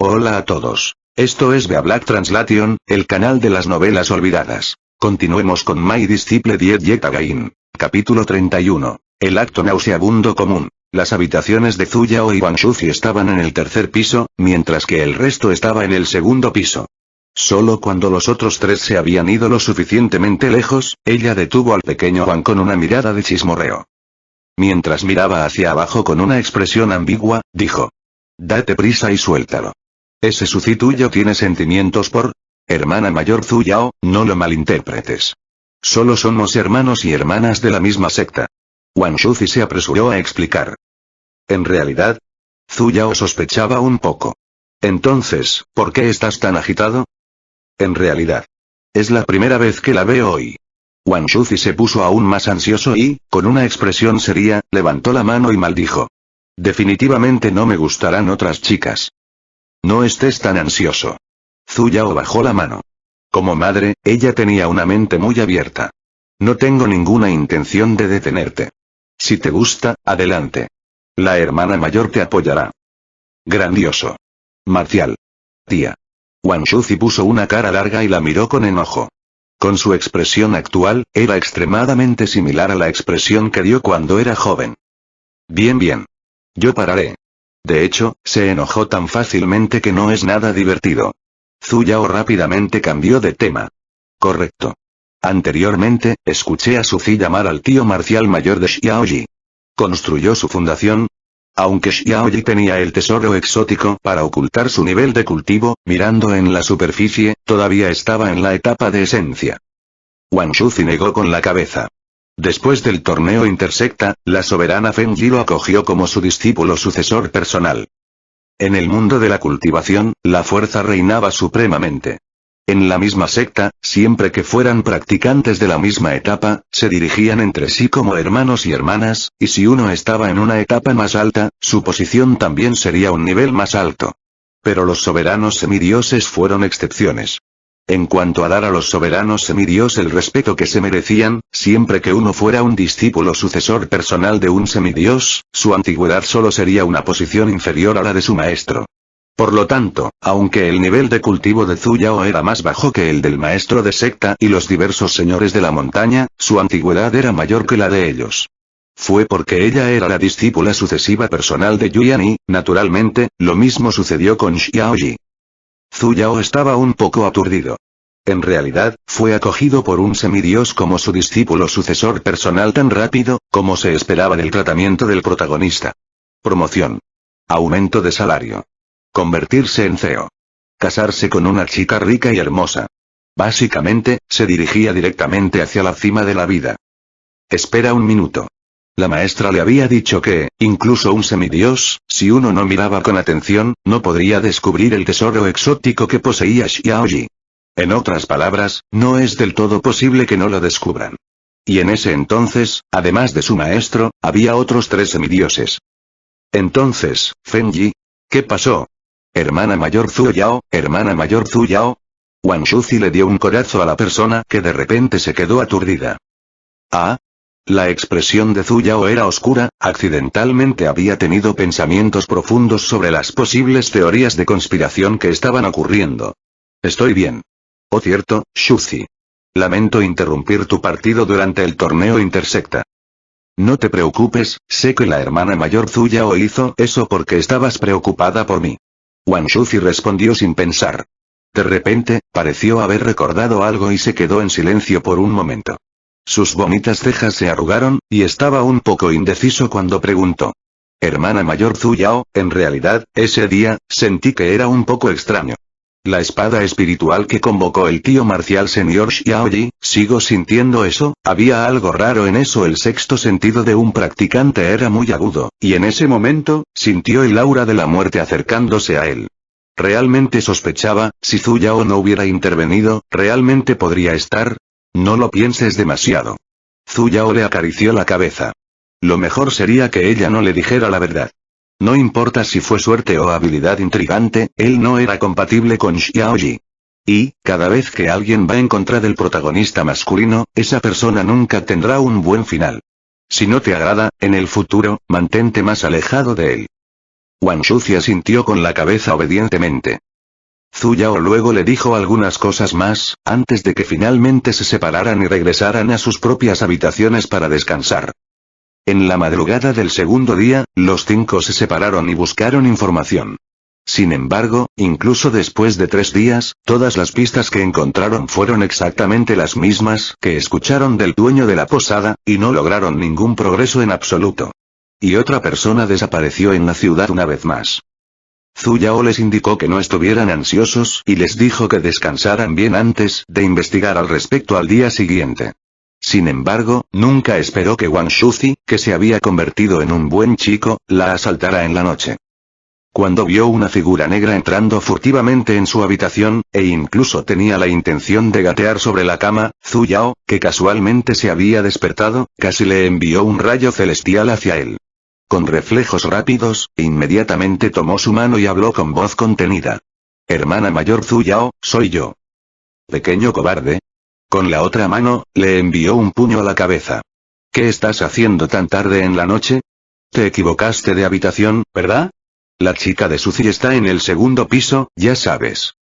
Hola a todos. Esto es Bea Black Translation, el canal de las novelas olvidadas. Continuemos con My Disciple Diet Yet Again. Capítulo 31. El acto nauseabundo común. Las habitaciones de Zuyao y Wang Shuzi estaban en el tercer piso, mientras que el resto estaba en el segundo piso. Solo cuando los otros tres se habían ido lo suficientemente lejos, ella detuvo al pequeño Wang con una mirada de chismorreo. Mientras miraba hacia abajo con una expresión ambigua, dijo: «Date prisa y suéltalo. Ese Suzi tuyo tiene sentimientos por...». «Hermana mayor Zuyao, no lo malinterpretes. Solo somos hermanos y hermanas de la misma secta». Wang Shuzi se apresuró a explicar. «¿En realidad?» Zuyao sospechaba un poco. «Entonces, ¿por qué estás tan agitado?» «En realidad. Es la primera vez que la veo hoy». Wang Shuzi se puso aún más ansioso y, con una expresión seria, levantó la mano y maldijo. «Definitivamente no me gustarán otras chicas». «No estés tan ansioso». Zuyao bajó la mano. Como madre, ella tenía una mente muy abierta. «No tengo ninguna intención de detenerte. Si te gusta, adelante. La hermana mayor te apoyará». «Grandioso. Marcial. Tía». Wang Shuzi puso una cara larga y la miró con enojo. Con su expresión actual, era extremadamente similar a la expresión que dio cuando era joven. «Bien. Yo pararé». De hecho, se enojó tan fácilmente que no es nada divertido. Zuyao rápidamente cambió de tema. «Correcto. Anteriormente, escuché a Suzi llamar al tío marcial mayor de Xiaoji. ¿Construyó su fundación?» Aunque Xiaoji tenía el tesoro exótico para ocultar su nivel de cultivo, mirando en la superficie, todavía estaba en la etapa de esencia. Wang Shuzi negó con la cabeza. Después del torneo intersecta, la soberana Feng Yi lo acogió como su discípulo sucesor personal. En el mundo de la cultivación, la fuerza reinaba supremamente. En la misma secta, siempre que fueran practicantes de la misma etapa, se dirigían entre sí como hermanos y hermanas, y si uno estaba en una etapa más alta, su posición también sería un nivel más alto. Pero los soberanos semidioses fueron excepciones. En cuanto a dar a los soberanos semidios el respeto que se merecían, siempre que uno fuera un discípulo sucesor personal de un semidios, su antigüedad solo sería una posición inferior a la de su maestro. Por lo tanto, aunque el nivel de cultivo de Zuyao era más bajo que el del maestro de secta y los diversos señores de la montaña, su antigüedad era mayor que la de ellos. Fue porque ella era la discípula sucesiva personal de Yuan y, naturalmente, lo mismo sucedió con Xiaoji. Zuyao estaba un poco aturdido. En realidad, fue acogido por un semidios como su discípulo sucesor personal tan rápido, como se esperaba del tratamiento del protagonista. Promoción. Aumento de salario. Convertirse en CEO. Casarse con una chica rica y hermosa. Básicamente, se dirigía directamente hacia la cima de la vida. Espera un minuto. La maestra le había dicho que, incluso un semidios, si uno no miraba con atención, no podría descubrir el tesoro exótico que poseía Xiaoji. En otras palabras, no es del todo posible que no lo descubran. Y en ese entonces, además de su maestro, había otros 3 semidioses. Entonces, Feng Yi. ¿Qué pasó? Hermana mayor Zuyao, hermana mayor Zuyao. Wang Shuzi le dio un codazo a la persona que de repente se quedó aturdida. ¿Ah? La expresión de Zuyao era oscura, accidentalmente había tenido pensamientos profundos sobre las posibles teorías de conspiración que estaban ocurriendo. Estoy bien. Oh cierto, Shuzi. Lamento interrumpir tu partido durante el torneo intersecta. No te preocupes, sé que la hermana mayor Zuyao hizo eso porque estabas preocupada por mí. Wang Shuzi respondió sin pensar. De repente, pareció haber recordado algo y se quedó en silencio por un momento. Sus bonitas cejas se arrugaron, y estaba un poco indeciso cuando preguntó. Hermana mayor Zuyao, en realidad, ese día, sentí que era un poco extraño. La espada espiritual que convocó el tío marcial señor Xiaoji, sigo sintiendo eso, había algo raro en eso. El sexto sentido de un practicante era muy agudo, y en ese momento, sintió el aura de la muerte acercándose a él. Realmente sospechaba, si Zuyao no hubiera intervenido, realmente podría estar. No lo pienses demasiado. Zuyao le acarició la cabeza. Lo mejor sería que ella no le dijera la verdad. No importa si fue suerte o habilidad intrigante, él no era compatible con Xiaoji. Y, cada vez que alguien va en contra del protagonista masculino, esa persona nunca tendrá un buen final. Si no te agrada, en el futuro, mantente más alejado de él. Wang Shuzi asintió con la cabeza obedientemente. Zhu Yao luego le dijo algunas cosas más, antes de que finalmente se separaran y regresaran a sus propias habitaciones para descansar. En la madrugada del segundo día, los 5 se separaron y buscaron información. Sin embargo, incluso después de 3 días, todas las pistas que encontraron fueron exactamente las mismas que escucharon del dueño de la posada, y no lograron ningún progreso en absoluto. Y otra persona desapareció en la ciudad una vez más. Zhu Yao les indicó que no estuvieran ansiosos y les dijo que descansaran bien antes de investigar al respecto al día siguiente. Sin embargo, nunca esperó que Wang Shuzi, que se había convertido en un buen chico, la asaltara en la noche. Cuando vio una figura negra entrando furtivamente en su habitación, e incluso tenía la intención de gatear sobre la cama, Zhu Yao, que casualmente se había despertado, casi le envió un rayo celestial hacia él. Con reflejos rápidos, inmediatamente tomó su mano y habló con voz contenida. Hermana mayor Zhu Yao, soy yo. Pequeño cobarde. Con la otra mano, le envió un puño a la cabeza. ¿Qué estás haciendo tan tarde en la noche? Te equivocaste de habitación, ¿verdad? La chica de Suzy está en el segundo piso, ya sabes.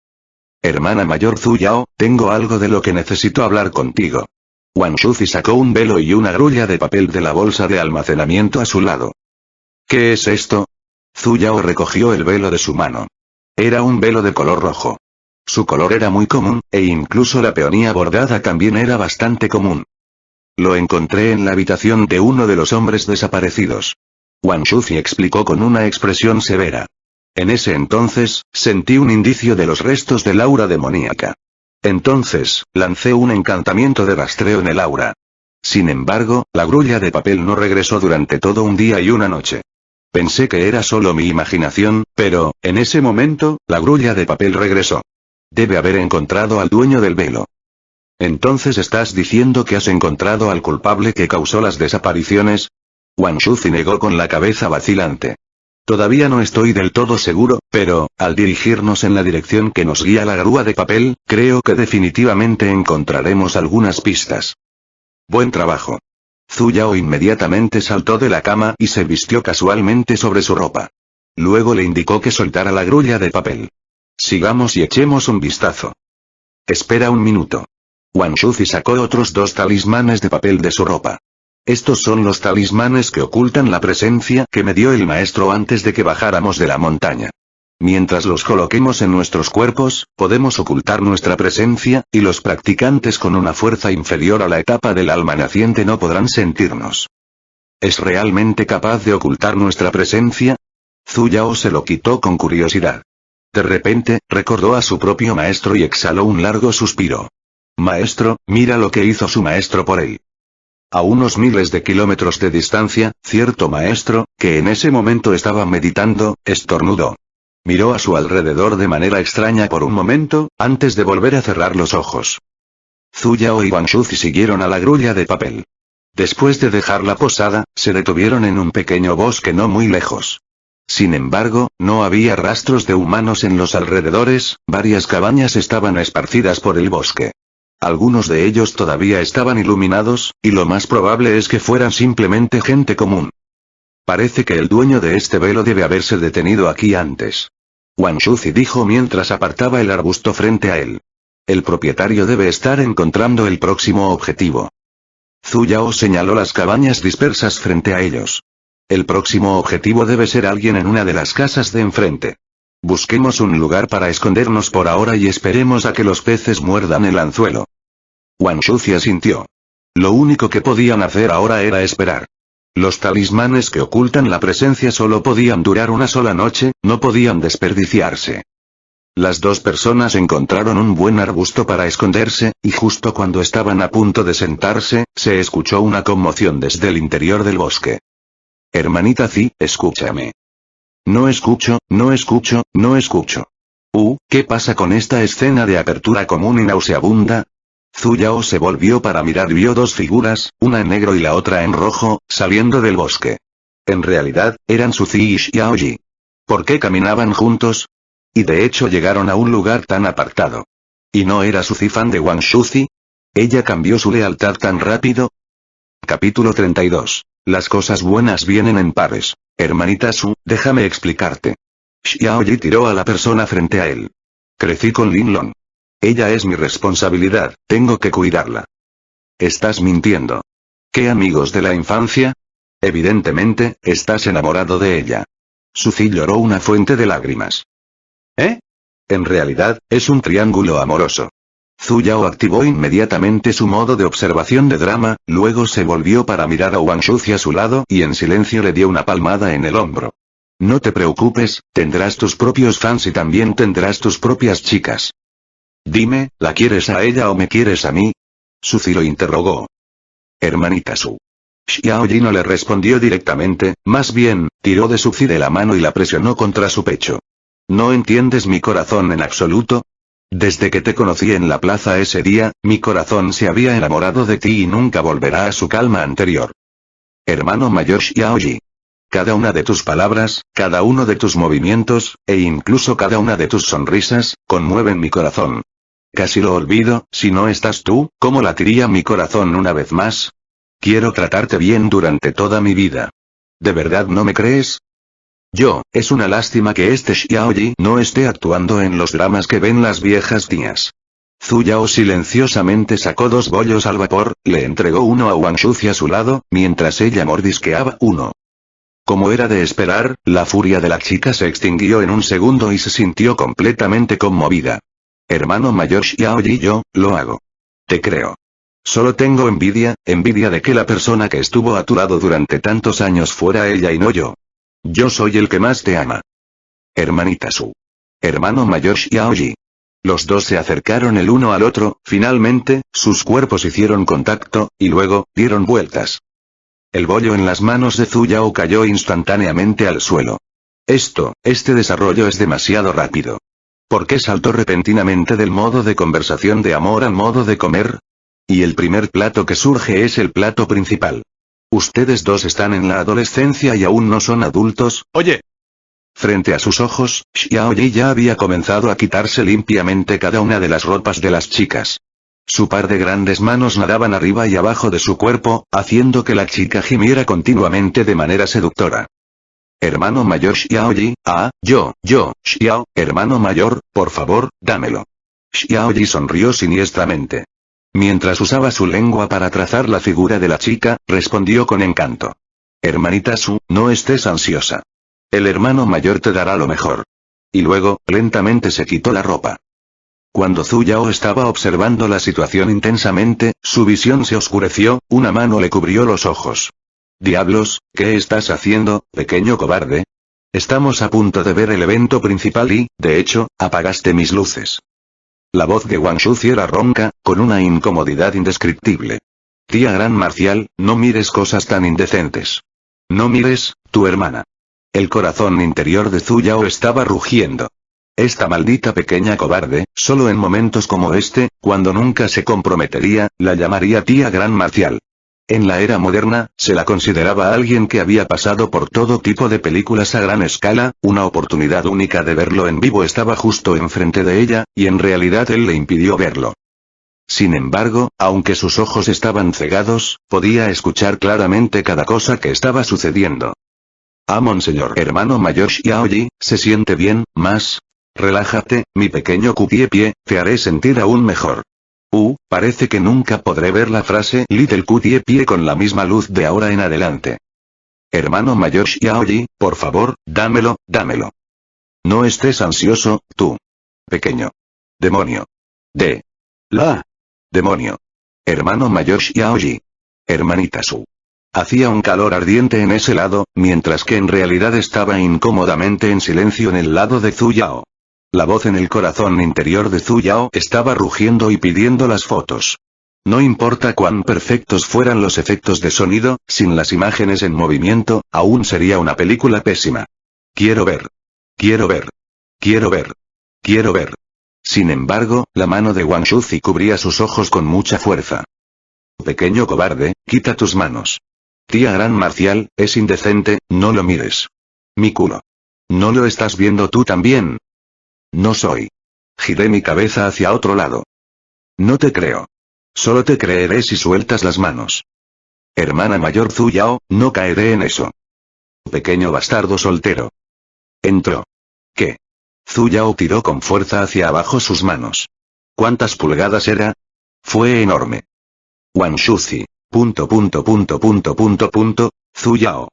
Hermana mayor Zhu Yao, tengo algo de lo que necesito hablar contigo. Wang Shuzi sacó un velo y una grulla de papel de la bolsa de almacenamiento a su lado. ¿Qué es esto? Zhu Yao recogió el velo de su mano. Era un velo de color rojo. Su color era muy común, e incluso la peonía bordada también era bastante común. Lo encontré en la habitación de uno de los hombres desaparecidos. Wang Shuzi explicó con una expresión severa. En ese entonces, sentí un indicio de los restos del aura demoníaca. Entonces, lancé un encantamiento de rastreo en el aura. Sin embargo, la grulla de papel no regresó durante todo un día y una noche. Pensé que era solo mi imaginación, pero, en ese momento, la grulla de papel regresó. Debe haber encontrado al dueño del velo. ¿Entonces estás diciendo que has encontrado al culpable que causó las desapariciones? Wang Shuzi negó con la cabeza vacilante. Todavía no estoy del todo seguro, pero, al dirigirnos en la dirección que nos guía la grúa de papel, creo que definitivamente encontraremos algunas pistas. Buen trabajo. Zhu Yao inmediatamente saltó de la cama y se vistió casualmente sobre su ropa. Luego le indicó que soltara la grulla de papel. Sigamos y echemos un vistazo. Espera un minuto. Wang Shuzi sacó otros 2 talismanes de papel de su ropa. Estos son los talismanes que ocultan la presencia que me dio el maestro antes de que bajáramos de la montaña. Mientras los coloquemos en nuestros cuerpos, podemos ocultar nuestra presencia, y los practicantes con una fuerza inferior a la etapa del alma naciente no podrán sentirnos. ¿Es realmente capaz de ocultar nuestra presencia? Zhu Yao se lo quitó con curiosidad. De repente, recordó a su propio maestro y exhaló un largo suspiro. Maestro, mira lo que hizo su maestro por él. A unos miles de kilómetros de distancia, cierto maestro, que en ese momento estaba meditando, estornudó. Miró a su alrededor de manera extraña por un momento, antes de volver a cerrar los ojos. Zhu Yao y Wang Shuzi siguieron a la grulla de papel. Después de dejar la posada, se detuvieron en un pequeño bosque no muy lejos. Sin embargo, no había rastros de humanos en los alrededores, varias cabañas estaban esparcidas por el bosque. Algunos de ellos todavía estaban iluminados, y lo más probable es que fueran simplemente gente común. Parece que el dueño de este velo debe haberse detenido aquí antes. Wang Shuzi dijo mientras apartaba el arbusto frente a él. El propietario debe estar encontrando el próximo objetivo. Zhu Yao señaló las cabañas dispersas frente a ellos. El próximo objetivo debe ser alguien en una de las casas de enfrente. Busquemos un lugar para escondernos por ahora y esperemos a que los peces muerdan el anzuelo. Wang Shuzi asintió. Lo único que podían hacer ahora era esperar. Los talismanes que ocultan la presencia solo podían durar una sola noche, no podían desperdiciarse. Las 2 personas encontraron un buen arbusto para esconderse, y justo cuando estaban a punto de sentarse, se escuchó una conmoción desde el interior del bosque. Hermanita Zi, escúchame. No escucho, no escucho, no escucho. ¿Qué pasa con esta escena de apertura común y nauseabunda? Zhu Yao se volvió para mirar y vio 2 figuras, una en negro y la otra en rojo, saliendo del bosque. En realidad, eran Suzy y Xiaoyi. ¿Por qué caminaban juntos? Y de hecho llegaron a un lugar tan apartado. ¿Y no era Suzy fan de Wang Shuzi? ¿Ella cambió su lealtad tan rápido? Capítulo 32. Las cosas buenas vienen en pares. Hermanita Su, déjame explicarte. Xiaoyi tiró a la persona frente a él. Crecí con Linlong. Ella es mi responsabilidad, tengo que cuidarla. Estás mintiendo. ¿Qué amigos de la infancia? Evidentemente, estás enamorado de ella. Suzy lloró una fuente de lágrimas. ¿Eh? En realidad, es un triángulo amoroso. Zhu Yao activó inmediatamente su modo de observación de drama, luego se volvió para mirar a Wang Shuzi a su lado y en silencio le dio una palmada en el hombro. No te preocupes, tendrás tus propios fans y también tendrás tus propias chicas. Dime, ¿la quieres a ella o me quieres a mí? Suzy lo interrogó. Hermanita Su. Xiaoyi no le respondió directamente, más bien, tiró de Suzy de la mano y la presionó contra su pecho. ¿No entiendes mi corazón en absoluto? Desde que te conocí en la plaza ese día, mi corazón se había enamorado de ti y nunca volverá a su calma anterior. Hermano mayor Xiaoyi. Cada una de tus palabras, cada uno de tus movimientos, e incluso cada una de tus sonrisas, conmueven mi corazón. Casi lo olvido, si no estás tú, ¿cómo latiría mi corazón una vez más? Quiero tratarte bien durante toda mi vida. ¿De verdad no me crees? Es una lástima que este Xiaoyi no esté actuando en los dramas que ven las viejas tías. Zhu Yao silenciosamente sacó 2 bollos al vapor, le entregó uno a Wang Shuzi a su lado, mientras ella mordisqueaba uno. Como era de esperar, la furia de la chica se extinguió en un segundo y se sintió completamente conmovida. Hermano mayor Xiaoyi, yo, lo hago. Te creo. Solo tengo envidia de que la persona que estuvo a tu lado durante tantos años fuera ella y no yo. Yo soy el que más te ama. Hermanita Su. Hermano mayor Xiaoyi. Los dos se acercaron el uno al otro, finalmente, sus cuerpos hicieron contacto, y luego, dieron vueltas. El bollo en las manos de Zhu Yao cayó instantáneamente al suelo. Este desarrollo es demasiado rápido. ¿Por qué saltó repentinamente del modo de conversación de amor al modo de comer? Y el primer plato que surge es el plato principal. Ustedes dos están en la adolescencia y aún no son adultos, oye. Frente a sus ojos, Xiaoyi ya había comenzado a quitarse limpiamente cada una de las ropas de las chicas. Su par de grandes manos nadaban arriba y abajo de su cuerpo, haciendo que la chica gimiera continuamente de manera seductora. Hermano mayor Xiaoyi, Xiao, hermano mayor, por favor, dámelo. Xiaoyi sonrió siniestramente. Mientras usaba su lengua para trazar la figura de la chica, respondió con encanto. Hermanita Su, no estés ansiosa. El hermano mayor te dará lo mejor. Y luego, lentamente se quitó la ropa. Cuando Zhu Yao estaba observando la situación intensamente, su visión se oscureció, una mano le cubrió los ojos. Diablos, ¿qué estás haciendo, pequeño cobarde? Estamos a punto de ver el evento principal y, de hecho, apagaste mis luces. La voz de Wang Shuzi era ronca, con una incomodidad indescriptible. Tía Gran Marcial, no mires cosas tan indecentes. No mires, tu hermana. El corazón interior de Zhu Yao estaba rugiendo. Esta maldita pequeña cobarde, solo en momentos como este, cuando nunca se comprometería, la llamaría tía Gran Marcial. En la era moderna, se la consideraba alguien que había pasado por todo tipo de películas a gran escala, una oportunidad única de verlo en vivo estaba justo enfrente de ella, y en realidad él le impidió verlo. Sin embargo, aunque sus ojos estaban cegados, podía escuchar claramente cada cosa que estaba sucediendo. Monseñor hermano mayor Xiaoyi, ¿se siente bien, más? Relájate, mi pequeño Cutie-pie, te haré sentir aún mejor. Parece que nunca podré ver la frase Little Cutie-pie con la misma luz de ahora en adelante. Hermano mayor Xiaoyi, por favor, dámelo. No estés ansioso, tú. Pequeño. Demonio. Demonio. Hermano mayor Xiaoyi. Hermanita Su. Hacía un calor ardiente en ese lado, mientras que en realidad estaba incómodamente en silencio en el lado de Zhu Yao. La voz en el corazón interior de Zhu Yao estaba rugiendo y pidiendo las fotos. No importa cuán perfectos fueran los efectos de sonido, sin las imágenes en movimiento, aún sería una película pésima. Quiero ver. Sin embargo, la mano de Wang Shuzi cubría sus ojos con mucha fuerza. Pequeño cobarde, quita tus manos. Tía Gran Marcial, es indecente, no lo mires. Mi culo. ¿No lo estás viendo tú también? No soy. Giré mi cabeza hacia otro lado. No te creo. Solo te creeré si sueltas las manos. Hermana mayor Zhu Yao, no caeré en eso. Pequeño bastardo soltero. Entró. ¿Qué? Zhu Yao tiró con fuerza hacia abajo sus manos. ¿Cuántas pulgadas era? Fue enorme. Wang Shuzi. Zhu Yao.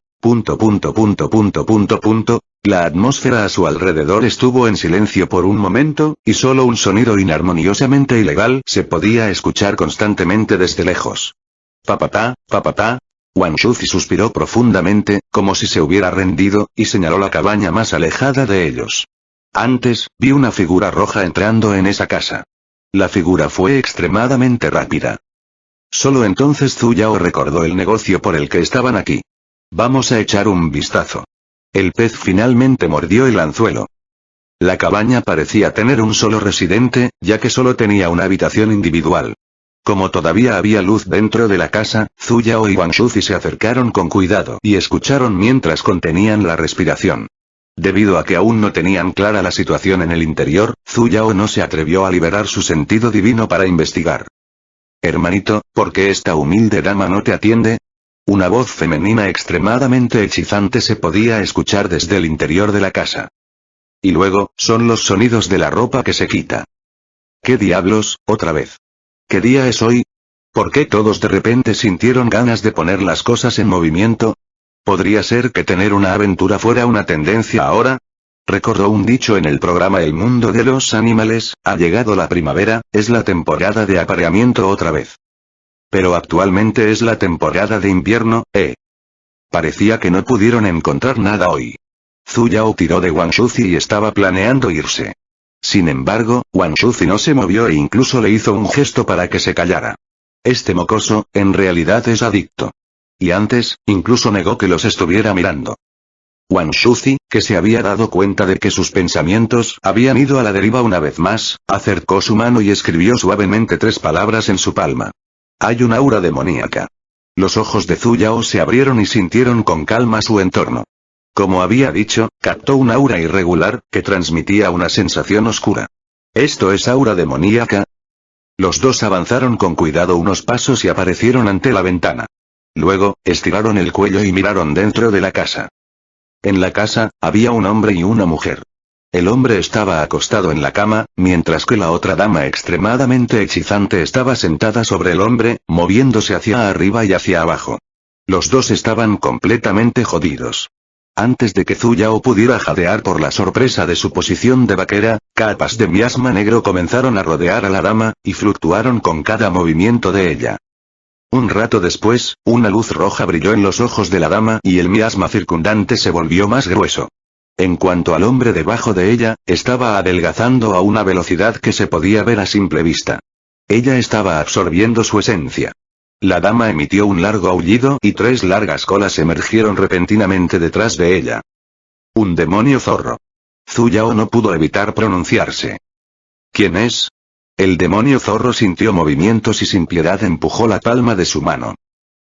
La atmósfera a su alrededor estuvo en silencio por un momento, y solo un sonido inarmoniosamente ilegal se podía escuchar constantemente desde lejos. Papapá, papapá. Wang Shuzi suspiró profundamente, como si se hubiera rendido, y señaló la cabaña más alejada de ellos. Antes, vi una figura roja entrando en esa casa. La figura fue extremadamente rápida. Solo entonces Zhu Yao recordó el negocio por el que estaban aquí. Vamos a echar un vistazo. El pez finalmente mordió el anzuelo. La cabaña parecía tener un solo residente, ya que solo tenía una habitación individual. Como todavía había luz dentro de la casa, Zhu Yao y Wang Shuzi se acercaron con cuidado y escucharon mientras contenían la respiración. Debido a que aún no tenían clara la situación en el interior, Zhu Yao no se atrevió a liberar su sentido divino para investigar. Hermanito, ¿por qué esta humilde dama no te atiende? Una voz femenina extremadamente hechizante se podía escuchar desde el interior de la casa. Y luego, son los sonidos de la ropa que se quita. ¿Qué diablos, otra vez? ¿Qué día es hoy? ¿Por qué todos de repente sintieron ganas de poner las cosas en movimiento? ¿Podría ser que tener una aventura fuera una tendencia ahora? Recordó un dicho en el programa El mundo de los animales, ha llegado la primavera, es la temporada de apareamiento otra vez. Pero actualmente es la temporada de invierno, Parecía que no pudieron encontrar nada hoy. Zhu Yao tiró de Wang Shuzi y estaba planeando irse. Sin embargo, Wang Shuzi no se movió e incluso le hizo un gesto para que se callara. Este mocoso, en realidad es adicto. Y antes, incluso negó que los estuviera mirando. Wang Shuzi, que se había dado cuenta de que sus pensamientos habían ido a la deriva una vez más, acercó su mano y escribió suavemente 3 palabras en su palma. Hay un aura demoníaca. Los ojos de Zhu Yao se abrieron y sintieron con calma su entorno. Como había dicho, captó un aura irregular, que transmitía una sensación oscura. ¿Esto es aura demoníaca? Los dos avanzaron con cuidado unos pasos y aparecieron ante la ventana. Luego, estiraron el cuello y miraron dentro de la casa. En la casa, había un hombre y una mujer. El hombre estaba acostado en la cama, mientras que la otra dama extremadamente hechizante estaba sentada sobre el hombre, moviéndose hacia arriba y hacia abajo. Los dos estaban completamente jodidos. Antes de que Zhu Yao pudiera jadear por la sorpresa de su posición de vaquera, capas de miasma negro comenzaron a rodear a la dama, y fluctuaron con cada movimiento de ella. Un rato después, una luz roja brilló en los ojos de la dama y el miasma circundante se volvió más grueso. En cuanto al hombre debajo de ella, estaba adelgazando a una velocidad que se podía ver a simple vista. Ella estaba absorbiendo su esencia. La dama emitió un largo aullido y 3 largas colas emergieron repentinamente detrás de ella. Un demonio zorro. Zhu Yao no pudo evitar pronunciarse. ¿Quién es? El demonio zorro sintió movimientos y sin piedad empujó la palma de su mano.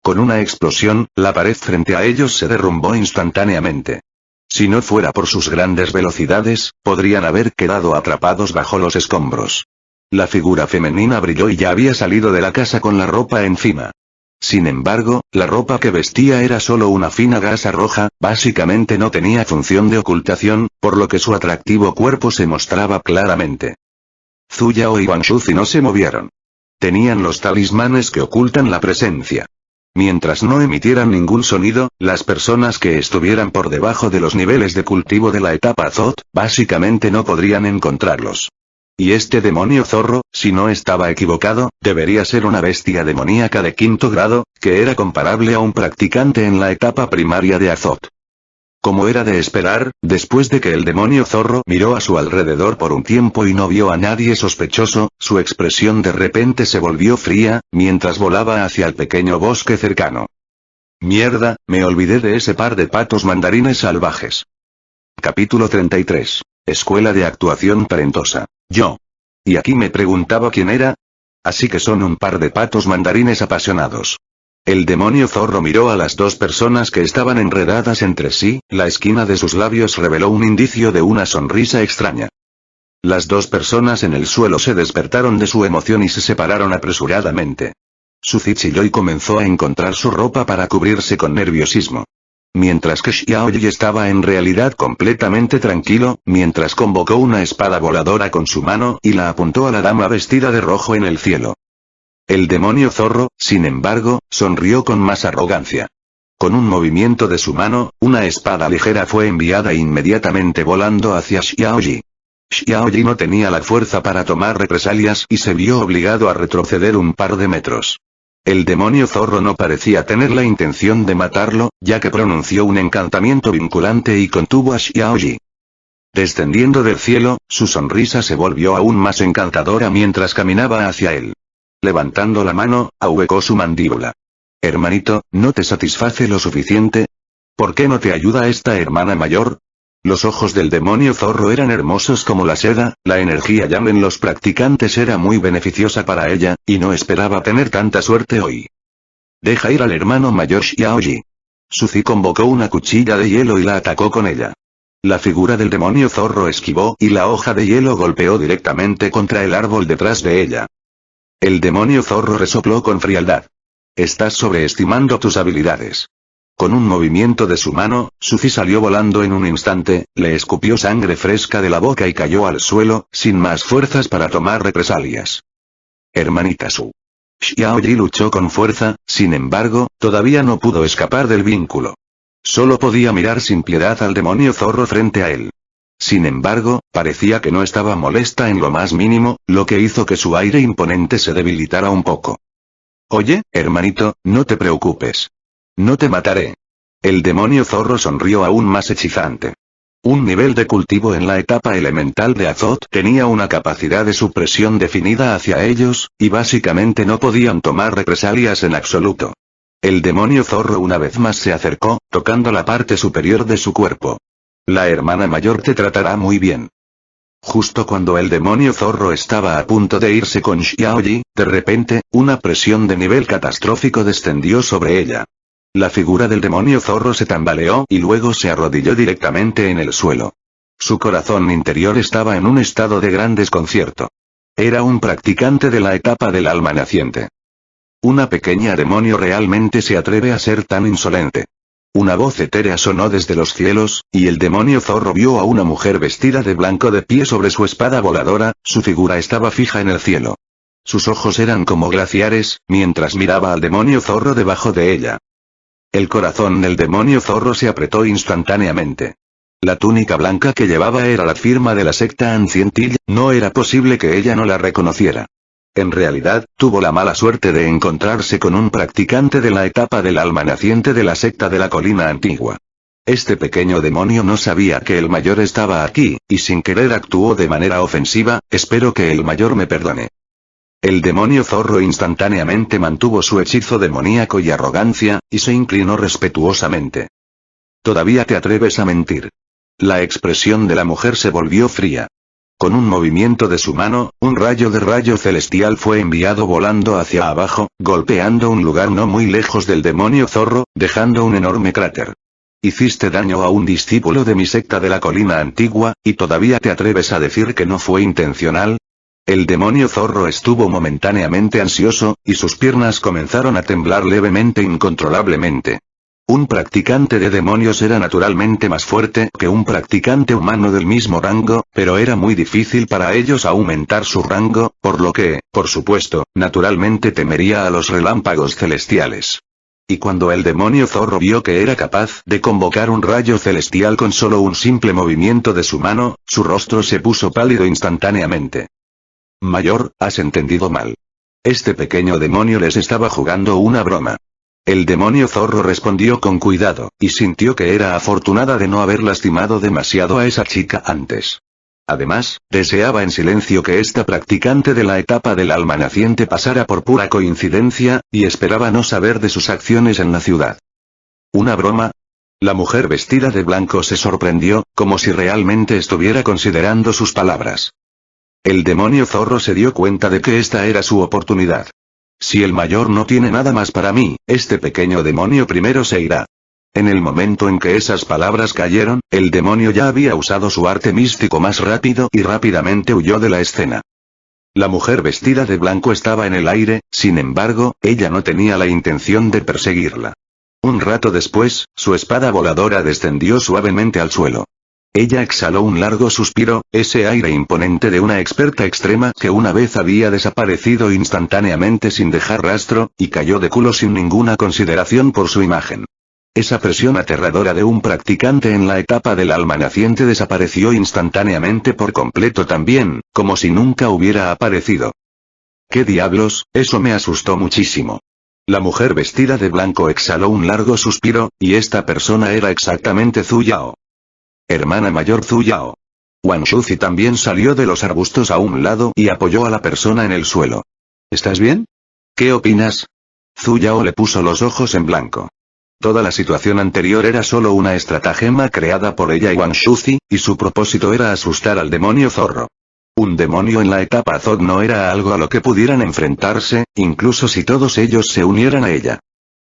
Con una explosión, la pared frente a ellos se derrumbó instantáneamente. Si no fuera por sus grandes velocidades, podrían haber quedado atrapados bajo los escombros. La figura femenina brilló y ya había salido de la casa con la ropa encima. Sin embargo, la ropa que vestía era solo una fina gasa roja, básicamente no tenía función de ocultación, por lo que su atractivo cuerpo se mostraba claramente. Zhu Yao y Wang Shuzi no se movieron. Tenían los talismanes que ocultan la presencia. Mientras no emitieran ningún sonido, las personas que estuvieran por debajo de los niveles de cultivo de la etapa Zot, básicamente no podrían encontrarlos. Y este demonio zorro, si no estaba equivocado, debería ser una bestia demoníaca de 5º grado, que era comparable a un practicante en la etapa primaria de Azot. Como era de esperar, después de que el demonio zorro miró a su alrededor por un tiempo y no vio a nadie sospechoso, su expresión de repente se volvió fría, mientras volaba hacia el pequeño bosque cercano. Mierda, me olvidé de ese par de patos mandarines salvajes. Capítulo 33. Escuela de actuación talentosa. Yo. Y aquí me preguntaba quién era. Así que son un par de patos mandarines apasionados. El demonio zorro miró a las 2 personas que estaban enredadas entre sí, la esquina de sus labios reveló un indicio de una sonrisa extraña. Las 2 personas en el suelo se despertaron de su emoción y se separaron apresuradamente. Suzy chilló y comenzó a encontrar su ropa para cubrirse con nerviosismo. Mientras que Xiaoyi estaba en realidad completamente tranquilo, mientras convocó una espada voladora con su mano y la apuntó a la dama vestida de rojo en el cielo. El demonio zorro, sin embargo, sonrió con más arrogancia. Con un movimiento de su mano, una espada ligera fue enviada inmediatamente volando hacia Xiaoyi. Xiaoyi no tenía la fuerza para tomar represalias y se vio obligado a retroceder un par de metros. El demonio zorro no parecía tener la intención de matarlo, ya que pronunció un encantamiento vinculante y contuvo a Xiaoyi. Descendiendo del cielo, su sonrisa se volvió aún más encantadora mientras caminaba hacia él. Levantando la mano, ahuecó su mandíbula. Hermanito, ¿no te satisface lo suficiente? ¿Por qué no te ayuda esta hermana mayor? Los ojos del demonio zorro eran hermosos como la seda, la energía yang en los practicantes era muy beneficiosa para ella, y no esperaba tener tanta suerte hoy. Deja ir al hermano mayor Xiaoyi. Suzy convocó una cuchilla de hielo y la atacó con ella. La figura del demonio zorro esquivó y la hoja de hielo golpeó directamente contra el árbol detrás de ella. El demonio zorro resopló con frialdad. Estás sobreestimando tus habilidades. Con un movimiento de su mano, Suzy salió volando en un instante, le escupió sangre fresca de la boca y cayó al suelo, sin más fuerzas para tomar represalias. Hermanita Su. Xiaoyi luchó con fuerza, sin embargo, todavía no pudo escapar del vínculo. Solo podía mirar sin piedad al demonio zorro frente a él. Sin embargo, parecía que no estaba molesta en lo más mínimo, lo que hizo que su aire imponente se debilitara un poco. Oye, hermanito, no te preocupes. No te mataré. El demonio zorro sonrió aún más hechizante. Un nivel de cultivo en la etapa elemental de Azot tenía una capacidad de supresión definida hacia ellos, y básicamente no podían tomar represalias en absoluto. El demonio zorro una vez más se acercó, tocando la parte superior de su cuerpo. La hermana mayor te tratará muy bien. Justo cuando el demonio zorro estaba a punto de irse con Xiaoyi, de repente, una presión de nivel catastrófico descendió sobre ella. La figura del demonio zorro se tambaleó y luego se arrodilló directamente en el suelo. Su corazón interior estaba en un estado de gran desconcierto. Era un practicante de la etapa del alma naciente. Una pequeña demonio realmente se atreve a ser tan insolente. Una voz etérea sonó desde los cielos, y el demonio zorro vio a una mujer vestida de blanco de pie sobre su espada voladora, su figura estaba fija en el cielo. Sus ojos eran como glaciares, mientras miraba al demonio zorro debajo de ella. El corazón del demonio zorro se apretó instantáneamente. La túnica blanca que llevaba era la firma de la secta Ancientil, no era posible que ella no la reconociera. En realidad, tuvo la mala suerte de encontrarse con un practicante de la etapa del alma naciente de la secta de la colina antigua. Este pequeño demonio no sabía que el mayor estaba aquí, y sin querer actuó de manera ofensiva, espero que el mayor me perdone. El demonio zorro instantáneamente mantuvo su hechizo demoníaco y arrogancia, y se inclinó respetuosamente. ¿Todavía te atreves a mentir? La expresión de la mujer se volvió fría. Con un movimiento de su mano, un rayo de rayo celestial fue enviado volando hacia abajo, golpeando un lugar no muy lejos del demonio zorro, dejando un enorme cráter. Hiciste daño a un discípulo de mi secta de la colina antigua, ¿y todavía te atreves a decir que no fue intencional? El demonio zorro estuvo momentáneamente ansioso, y sus piernas comenzaron a temblar levemente incontrolablemente. Un practicante de demonios era naturalmente más fuerte que un practicante humano del mismo rango, pero era muy difícil para ellos aumentar su rango, por lo que, por supuesto, naturalmente temería a los relámpagos celestiales. Y cuando el demonio zorro vio que era capaz de convocar un rayo celestial con solo un simple movimiento de su mano, su rostro se puso pálido instantáneamente. Mayor, has entendido mal. Este pequeño demonio les estaba jugando una broma. El demonio zorro respondió con cuidado, y sintió que era afortunada de no haber lastimado demasiado a esa chica antes. Además, deseaba en silencio que esta practicante de la etapa del alma naciente pasara por pura coincidencia, y esperaba no saber de sus acciones en la ciudad. ¿Una broma? La mujer vestida de blanco se sorprendió, como si realmente estuviera considerando sus palabras. El demonio zorro se dio cuenta de que esta era su oportunidad. Si el mayor no tiene nada más para mí, este pequeño demonio primero se irá. En el momento en que esas palabras cayeron, el demonio ya había usado su arte místico más rápido y rápidamente huyó de la escena. La mujer vestida de blanco estaba en el aire, sin embargo, ella no tenía la intención de perseguirla. Un rato después, su espada voladora descendió suavemente al suelo. Ella exhaló un largo suspiro, ese aire imponente de una experta extrema que una vez había desaparecido instantáneamente sin dejar rastro, y cayó de culo sin ninguna consideración por su imagen. Esa presión aterradora de un practicante en la etapa del alma naciente desapareció instantáneamente por completo también, como si nunca hubiera aparecido. ¿Qué diablos? Eso me asustó muchísimo. La mujer vestida de blanco exhaló un largo suspiro, y esta persona era exactamente Zhu Yao. Hermana mayor Zhu Yao. Wang Shuzi también salió de los arbustos a un lado y apoyó a la persona en el suelo. ¿Estás bien? ¿Qué opinas? Zhu Yao le puso los ojos en blanco. Toda la situación anterior era solo una estratagema creada por ella y Wang Shuzi, y su propósito era asustar al demonio zorro. Un demonio en la etapa Zod no era algo a lo que pudieran enfrentarse, incluso si todos ellos se unieran a ella.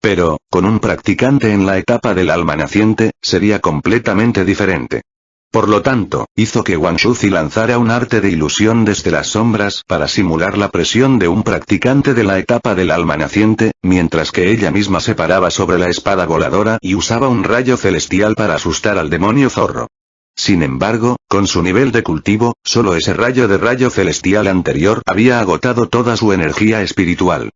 Pero, con un practicante en la etapa del alma naciente, sería completamente diferente. Por lo tanto, hizo que Wang Shuzi lanzara un arte de ilusión desde las sombras para simular la presión de un practicante de la etapa del alma naciente, mientras que ella misma se paraba sobre la espada voladora y usaba un rayo celestial para asustar al demonio zorro. Sin embargo, con su nivel de cultivo, solo ese rayo celestial anterior había agotado toda su energía espiritual.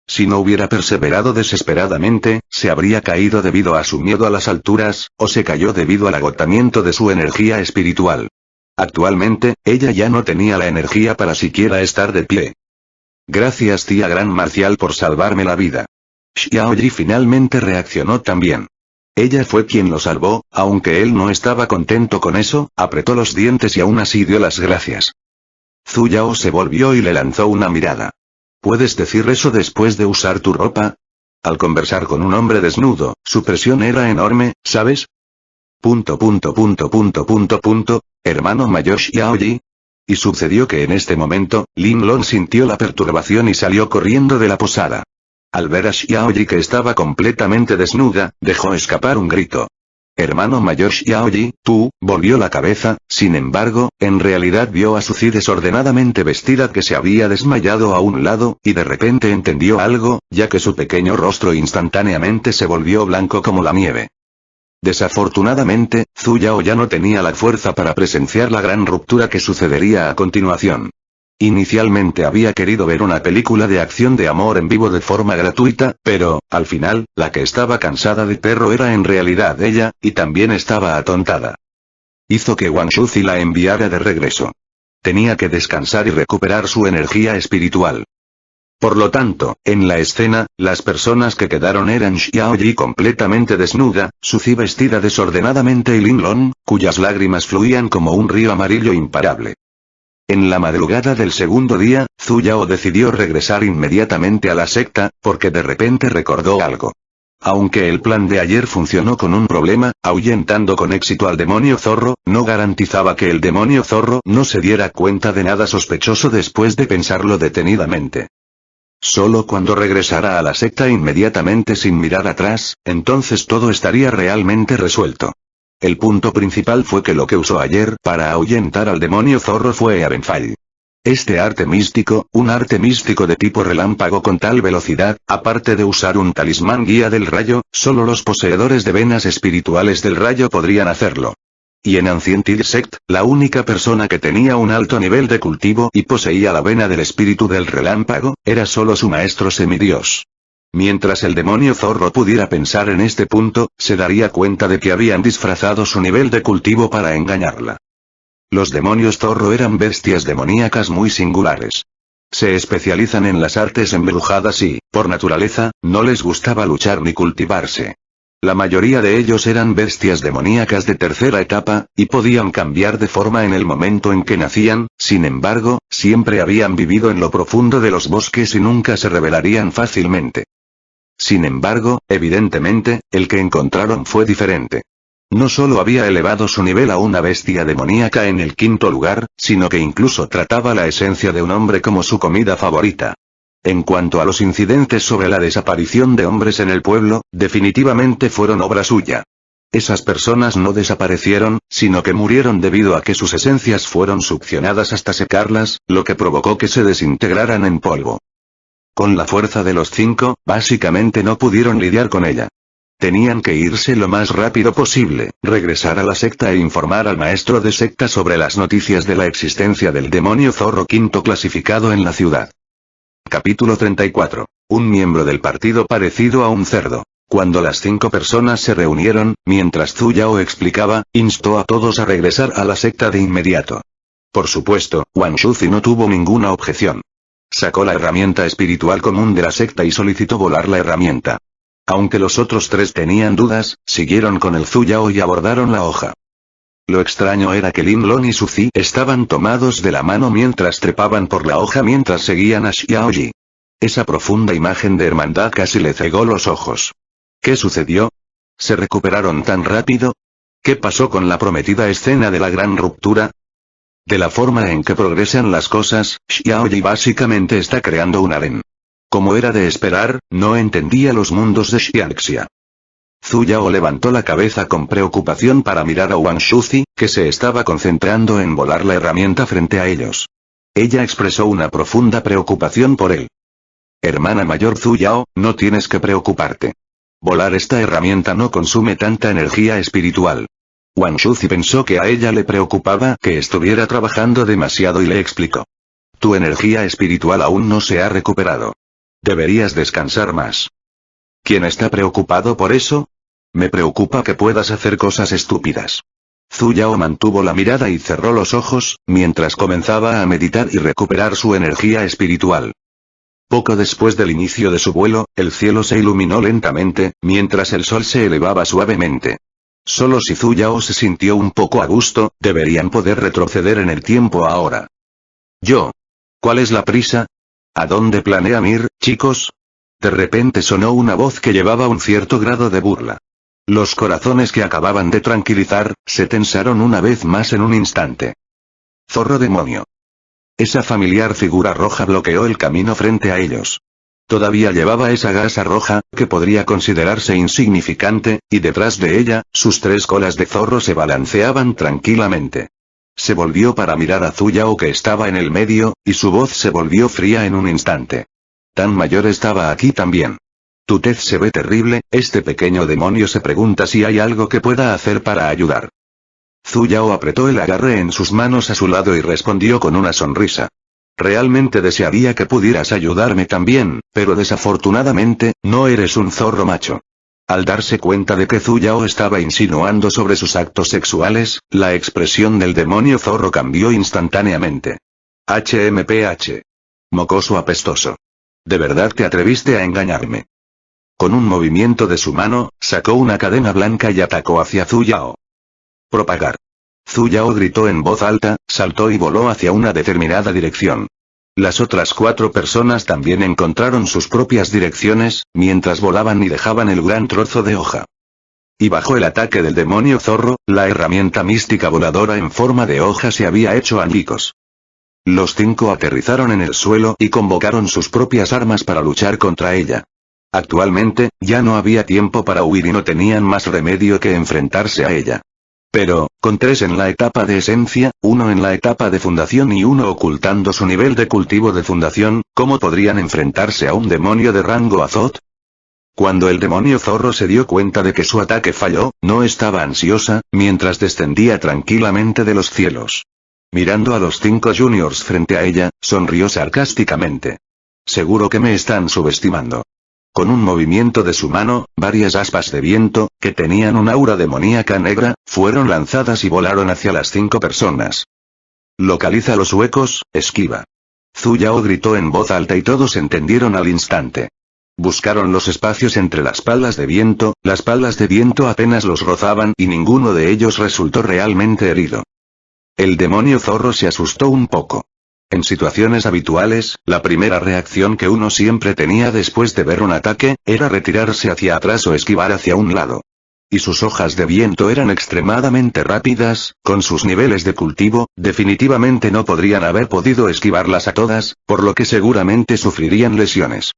Si no hubiera perseverado desesperadamente, se habría caído debido a su miedo a las alturas, o se cayó debido al agotamiento de su energía espiritual. Actualmente, ella ya no tenía la energía para siquiera estar de pie. Gracias tía Gran Marcial por salvarme la vida. Xiaoyi finalmente reaccionó también. Ella fue quien lo salvó, aunque él no estaba contento con eso, apretó los dientes y aún así dio las gracias. Zhu Yao se volvió y le lanzó una mirada. ¿Puedes decir eso después de usar tu ropa? Al conversar con un hombre desnudo, su presión era enorme, ¿sabes? Hermano mayor Xiaoyi. Y sucedió que en este momento, Lin Long sintió la perturbación y salió corriendo de la posada. Al ver a Xiaoyi que estaba completamente desnuda, dejó escapar un grito. Hermano mayor Xiaoyi, tú, volvió la cabeza, sin embargo, en realidad vio a Suzy desordenadamente vestida que se había desmayado a un lado, y de repente entendió algo, ya que su pequeño rostro instantáneamente se volvió blanco como la nieve. Desafortunadamente, Zhu Yao ya no tenía la fuerza para presenciar la gran ruptura que sucedería a continuación. Inicialmente había querido ver una película de acción de amor en vivo de forma gratuita, pero, al final, la que estaba cansada de perro era en realidad ella, y también estaba atontada. Hizo que Wang Shuzi la enviara de regreso. Tenía que descansar y recuperar su energía espiritual. Por lo tanto, en la escena, las personas que quedaron eran Xiaoyi completamente desnuda, Suzy vestida desordenadamente y Lin Long, cuyas lágrimas fluían como un río amarillo imparable. En la madrugada del segundo día, Zhu Yao decidió regresar inmediatamente a la secta, porque de repente recordó algo. Aunque el plan de ayer funcionó con un problema, ahuyentando con éxito al demonio zorro, no garantizaba que el demonio zorro no se diera cuenta de nada sospechoso después de pensarlo detenidamente. Solo cuando regresara a la secta inmediatamente sin mirar atrás, entonces todo estaría realmente resuelto. El punto principal fue que lo que usó ayer para ahuyentar al demonio zorro fue Abenfall. Este arte místico, un arte místico de tipo relámpago con tal velocidad, aparte de usar un talismán guía del rayo, solo los poseedores de venas espirituales del rayo podrían hacerlo. Y en Ancient Sect, la única persona que tenía un alto nivel de cultivo y poseía la vena del espíritu del relámpago, era solo su maestro semidios. Mientras el demonio zorro pudiera pensar en este punto, se daría cuenta de que habían disfrazado su nivel de cultivo para engañarla. Los demonios zorro eran bestias demoníacas muy singulares. Se especializan en las artes embrujadas y, por naturaleza, no les gustaba luchar ni cultivarse. La mayoría de ellos eran bestias demoníacas de tercera etapa, y podían cambiar de forma en el momento en que nacían, sin embargo, siempre habían vivido en lo profundo de los bosques y nunca se rebelarían fácilmente. Sin embargo, evidentemente, el que encontraron fue diferente. No solo había elevado su nivel a una bestia demoníaca en el quinto lugar, sino que incluso trataba la esencia de un hombre como su comida favorita. En cuanto a los incidentes sobre la desaparición de hombres en el pueblo, definitivamente fueron obra suya. Esas personas no desaparecieron, sino que murieron debido a que sus esencias fueron succionadas hasta secarlas, lo que provocó que se desintegraran en polvo. Con la fuerza de los 5, básicamente no pudieron lidiar con ella. Tenían que irse lo más rápido posible, regresar a la secta e informar al maestro de secta sobre las noticias de la existencia del demonio zorro quinto clasificado en la ciudad. Capítulo 34. Un miembro del partido parecido a un cerdo. Cuando las 5 personas se reunieron, mientras Zhu Yao explicaba, instó a todos a regresar a la secta de inmediato. Por supuesto, Wang Shuzi no tuvo ninguna objeción. Sacó la herramienta espiritual común de la secta y solicitó volar la herramienta. Aunque los otros 3 tenían dudas, siguieron con el Zhu Yao y abordaron la hoja. Lo extraño era que Lin Long y Su Zi estaban tomados de la mano mientras trepaban por la hoja mientras seguían a Xiao Yi. Esa profunda imagen de hermandad casi le cegó los ojos. ¿Qué sucedió? ¿Se recuperaron tan rápido? ¿Qué pasó con la prometida escena de la gran ruptura? De la forma en que progresan las cosas, Xiao Yi básicamente está creando un harem. Como era de esperar, no entendía los mundos de Xianxia. Zhu Yao levantó la cabeza con preocupación para mirar a Wang Shuzi, que se estaba concentrando en volar la herramienta frente a ellos. Ella expresó una profunda preocupación por él. Hermana mayor Zhu Yao, no tienes que preocuparte. Volar esta herramienta no consume tanta energía espiritual. Wang Shuzi pensó que a ella le preocupaba que estuviera trabajando demasiado y le explicó. Tu energía espiritual aún no se ha recuperado. Deberías descansar más. ¿Quién está preocupado por eso? Me preocupa que puedas hacer cosas estúpidas. Zhu Yao mantuvo la mirada y cerró los ojos, mientras comenzaba a meditar y recuperar su energía espiritual. Poco después del inicio de su vuelo, el cielo se iluminó lentamente, mientras el sol se elevaba suavemente. Solo si Zhu Yao se sintió un poco a gusto, deberían poder retroceder en el tiempo ahora. ¿Cuál es la prisa? ¿A dónde planean ir, chicos? De repente sonó una voz que llevaba un cierto grado de burla. Los corazones que acababan de tranquilizar, se tensaron una vez más en un instante. Zorro demonio. Esa familiar figura roja bloqueó el camino frente a ellos. Todavía llevaba esa gasa roja, que podría considerarse insignificante, y detrás de ella, sus 3 colas de zorro se balanceaban tranquilamente. Se volvió para mirar a Zhu Yao que estaba en el medio, y su voz se volvió fría en un instante. Tan mayor estaba aquí también. Tu tez se ve terrible, este pequeño demonio se pregunta si hay algo que pueda hacer para ayudar. Zhu Yao apretó el agarre en sus manos a su lado y respondió con una sonrisa. Realmente desearía que pudieras ayudarme también, pero desafortunadamente, no eres un zorro macho. Al darse cuenta de que Zhu Yao estaba insinuando sobre sus actos sexuales, la expresión del demonio zorro cambió instantáneamente. HMPH. Mocoso apestoso. ¿De verdad te atreviste a engañarme? Con un movimiento de su mano, sacó una cadena blanca y atacó hacia Zhu Yao. Propagar. Zhu Yao gritó en voz alta, saltó y voló hacia una determinada dirección. Las otras 4 personas también encontraron sus propias direcciones, mientras volaban y dejaban el gran trozo de hoja. Y bajo el ataque del demonio zorro, la herramienta mística voladora en forma de hoja se había hecho añicos. Los 5 aterrizaron en el suelo y convocaron sus propias armas para luchar contra ella. Actualmente, ya no había tiempo para huir y no tenían más remedio que enfrentarse a ella. Pero, con 3 en la etapa de esencia, 1 en la etapa de fundación y 1 ocultando su nivel de cultivo de fundación, ¿cómo podrían enfrentarse a un demonio de rango Azot? Cuando el demonio zorro se dio cuenta de que su ataque falló, no estaba ansiosa, mientras descendía tranquilamente de los cielos. Mirando a los 5 juniors frente a ella, sonrió sarcásticamente. Seguro que me están subestimando. Con un movimiento de su mano, varias aspas de viento, que tenían un aura demoníaca negra, fueron lanzadas y volaron hacia las 5 personas. Localiza los huecos, esquiva. Zhu Yao gritó en voz alta y todos entendieron al instante. Buscaron los espacios entre las palas de viento apenas los rozaban y ninguno de ellos resultó realmente herido. El demonio zorro se asustó un poco. En situaciones habituales, la primera reacción que uno siempre tenía después de ver un ataque, era retirarse hacia atrás o esquivar hacia un lado. Y sus hojas de viento eran extremadamente rápidas, con sus niveles de cultivo, definitivamente no podrían haber podido esquivarlas a todas, por lo que seguramente sufrirían lesiones.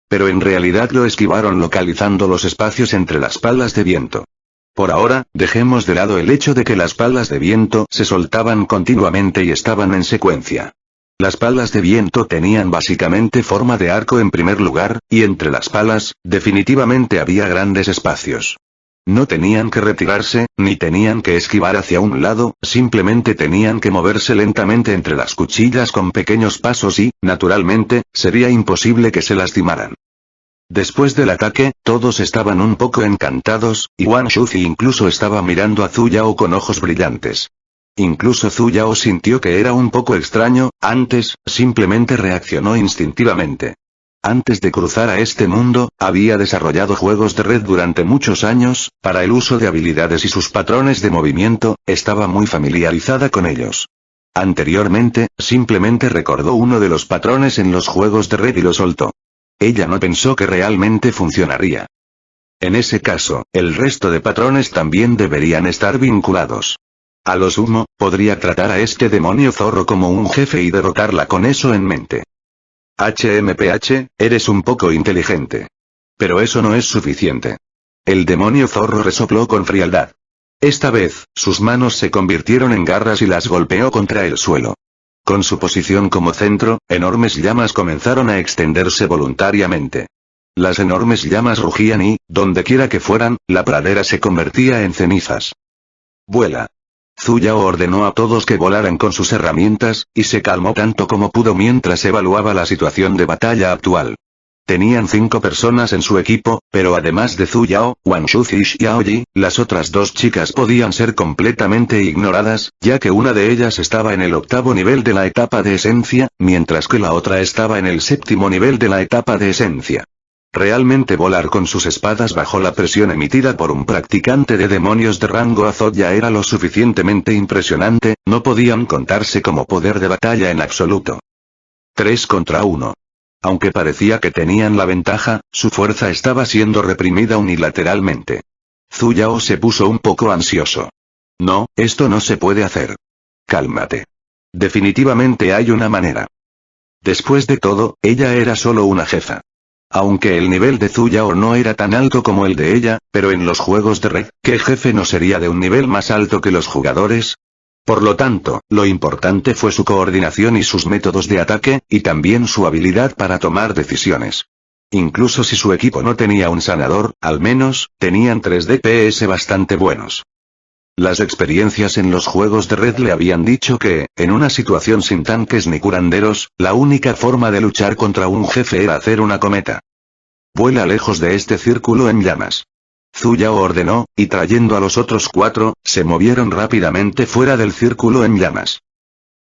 Pero en realidad lo esquivaron localizando los espacios entre las palas de viento. Por ahora, dejemos de lado el hecho de que las palas de viento se soltaban continuamente y estaban en secuencia. Las palas de viento tenían básicamente forma de arco en primer lugar, y entre las palas, definitivamente había grandes espacios. No tenían que retirarse, ni tenían que esquivar hacia un lado, simplemente tenían que moverse lentamente entre las cuchillas con pequeños pasos y, naturalmente, sería imposible que se lastimaran. Después del ataque, todos estaban un poco encantados, y Wang Shuzi incluso estaba mirando a Zhu Yao con ojos brillantes. Incluso Zhu Yao sintió que era un poco extraño, antes, simplemente reaccionó instintivamente. Antes de cruzar a este mundo, había desarrollado juegos de red durante muchos años, para el uso de habilidades y sus patrones de movimiento, estaba muy familiarizada con ellos. Anteriormente, simplemente recordó uno de los patrones en los juegos de red y lo soltó. Ella no pensó que realmente funcionaría. En ese caso, el resto de patrones también deberían estar vinculados. A lo sumo, podría tratar a este demonio zorro como un jefe y derrotarla con eso en mente. HMPH, eres un poco inteligente. Pero eso no es suficiente. El demonio zorro resopló con frialdad. Esta vez, sus manos se convirtieron en garras y las golpeó contra el suelo. Con su posición como centro, enormes llamas comenzaron a extenderse voluntariamente. Las enormes llamas rugían y, donde quiera que fueran, la pradera se convertía en cenizas. ¡Vuela! Zhu Yao ordenó a todos que volaran con sus herramientas, y se calmó tanto como pudo mientras evaluaba la situación de batalla actual. Tenían 5 personas en su equipo, pero además de Zhu Yao, Wang Shuzi y Xiaoyi, las otras 2 chicas podían ser completamente ignoradas, ya que una de ellas estaba en el 8º nivel de la etapa de esencia, mientras que la otra estaba en el 7º nivel de la etapa de esencia. Realmente volar con sus espadas bajo la presión emitida por un practicante de demonios de rango Azot ya era lo suficientemente impresionante, no podían contarse como poder de batalla en absoluto. 3 contra 1. Aunque parecía que tenían la ventaja, su fuerza estaba siendo reprimida unilateralmente. Zhu Yao se puso un poco ansioso. No, esto no se puede hacer. Cálmate. Definitivamente hay una manera. Después de todo, ella era solo una jefa. Aunque el nivel de Zhu Yao no era tan alto como el de ella, pero en los juegos de red, ¿qué jefe no sería de un nivel más alto que los jugadores? Por lo tanto, lo importante fue su coordinación y sus métodos de ataque, y también su habilidad para tomar decisiones. Incluso si su equipo no tenía un sanador, al menos, tenían 3 DPS bastante buenos. Las experiencias en los juegos de red le habían dicho que, en una situación sin tanques ni curanderos, la única forma de luchar contra un jefe era hacer una cometa. Vuela lejos de este círculo en llamas. Zhu Yao ordenó, y trayendo a los otros 4, se movieron rápidamente fuera del círculo en llamas.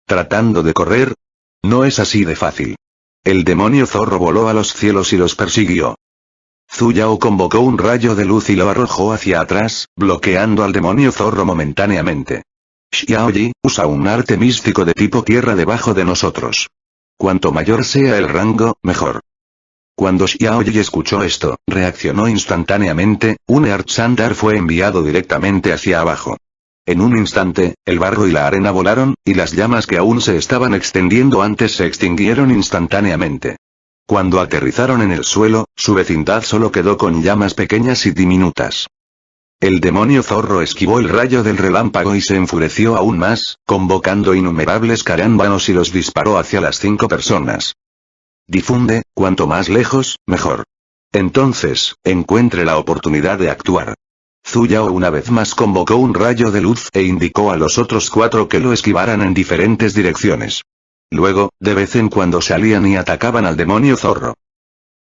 ¿Tratando de correr? No es así de fácil. El demonio zorro voló a los cielos y los persiguió. Zhu Yao convocó un rayo de luz y lo arrojó hacia atrás, bloqueando al demonio zorro momentáneamente. Xiaoyi, usa un arte místico de tipo tierra debajo de nosotros. Cuanto mayor sea el rango, mejor. Cuando Xiaoyi escuchó esto, reaccionó instantáneamente, un Earth Sandar fue enviado directamente hacia abajo. En un instante, el barro y la arena volaron, y las llamas que aún se estaban extendiendo antes se extinguieron instantáneamente. Cuando aterrizaron en el suelo, su vecindad solo quedó con llamas pequeñas y diminutas. El demonio zorro esquivó el rayo del relámpago y se enfureció aún más, convocando innumerables carámbanos y los disparó hacia las 5 personas. Difunde, cuanto más lejos, mejor. Entonces, encuentre la oportunidad de actuar. Zhu Yao una vez más convocó un rayo de luz e indicó a los otros 4 que lo esquivaran en diferentes direcciones. Luego, de vez en cuando salían y atacaban al demonio zorro.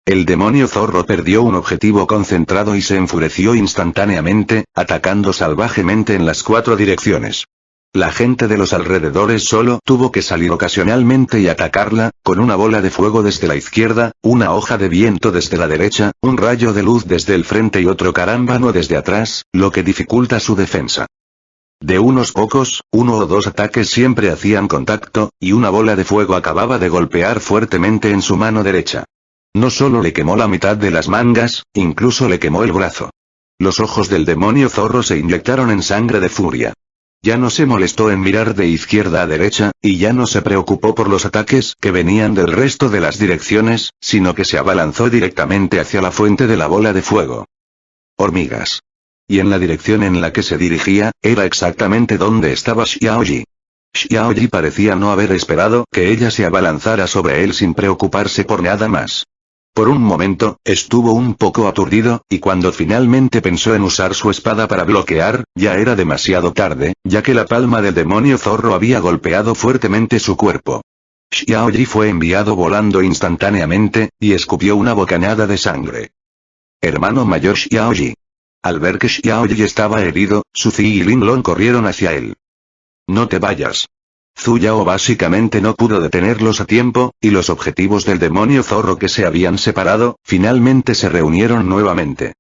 El demonio zorro perdió un objetivo concentrado y se enfureció instantáneamente, atacando salvajemente en las 4 direcciones. La gente de los alrededores solo tuvo que salir ocasionalmente y atacarla, con una bola de fuego desde la izquierda, una hoja de viento desde la derecha, un rayo de luz desde el frente y otro carámbano desde atrás, lo que dificulta su defensa. De unos pocos, 1 o 2 ataques siempre hacían contacto, y una bola de fuego acababa de golpear fuertemente en su mano derecha. No solo le quemó la mitad de las mangas, incluso le quemó el brazo. Los ojos del demonio zorro se inyectaron en sangre de furia. Ya no se molestó en mirar de izquierda a derecha, y ya no se preocupó por los ataques que venían del resto de las direcciones, sino que se abalanzó directamente hacia la fuente de la bola de fuego. Hormigas. Y en la dirección en la que se dirigía, era exactamente donde estaba Xiaoyi. Xiaoyi parecía no haber esperado que ella se abalanzara sobre él sin preocuparse por nada más. Por un momento, estuvo un poco aturdido, y cuando finalmente pensó en usar su espada para bloquear, ya era demasiado tarde, ya que la palma del demonio zorro había golpeado fuertemente su cuerpo. Xiaoyi fue enviado volando instantáneamente, y escupió una bocanada de sangre. Hermano mayor Xiaoyi. Al ver que Xiaoyi estaba herido, Suzy y Linlong corrieron hacia él. No te vayas. Zhu Yao básicamente no pudo detenerlos a tiempo, y los objetivos del demonio zorro que se habían separado, finalmente se reunieron nuevamente.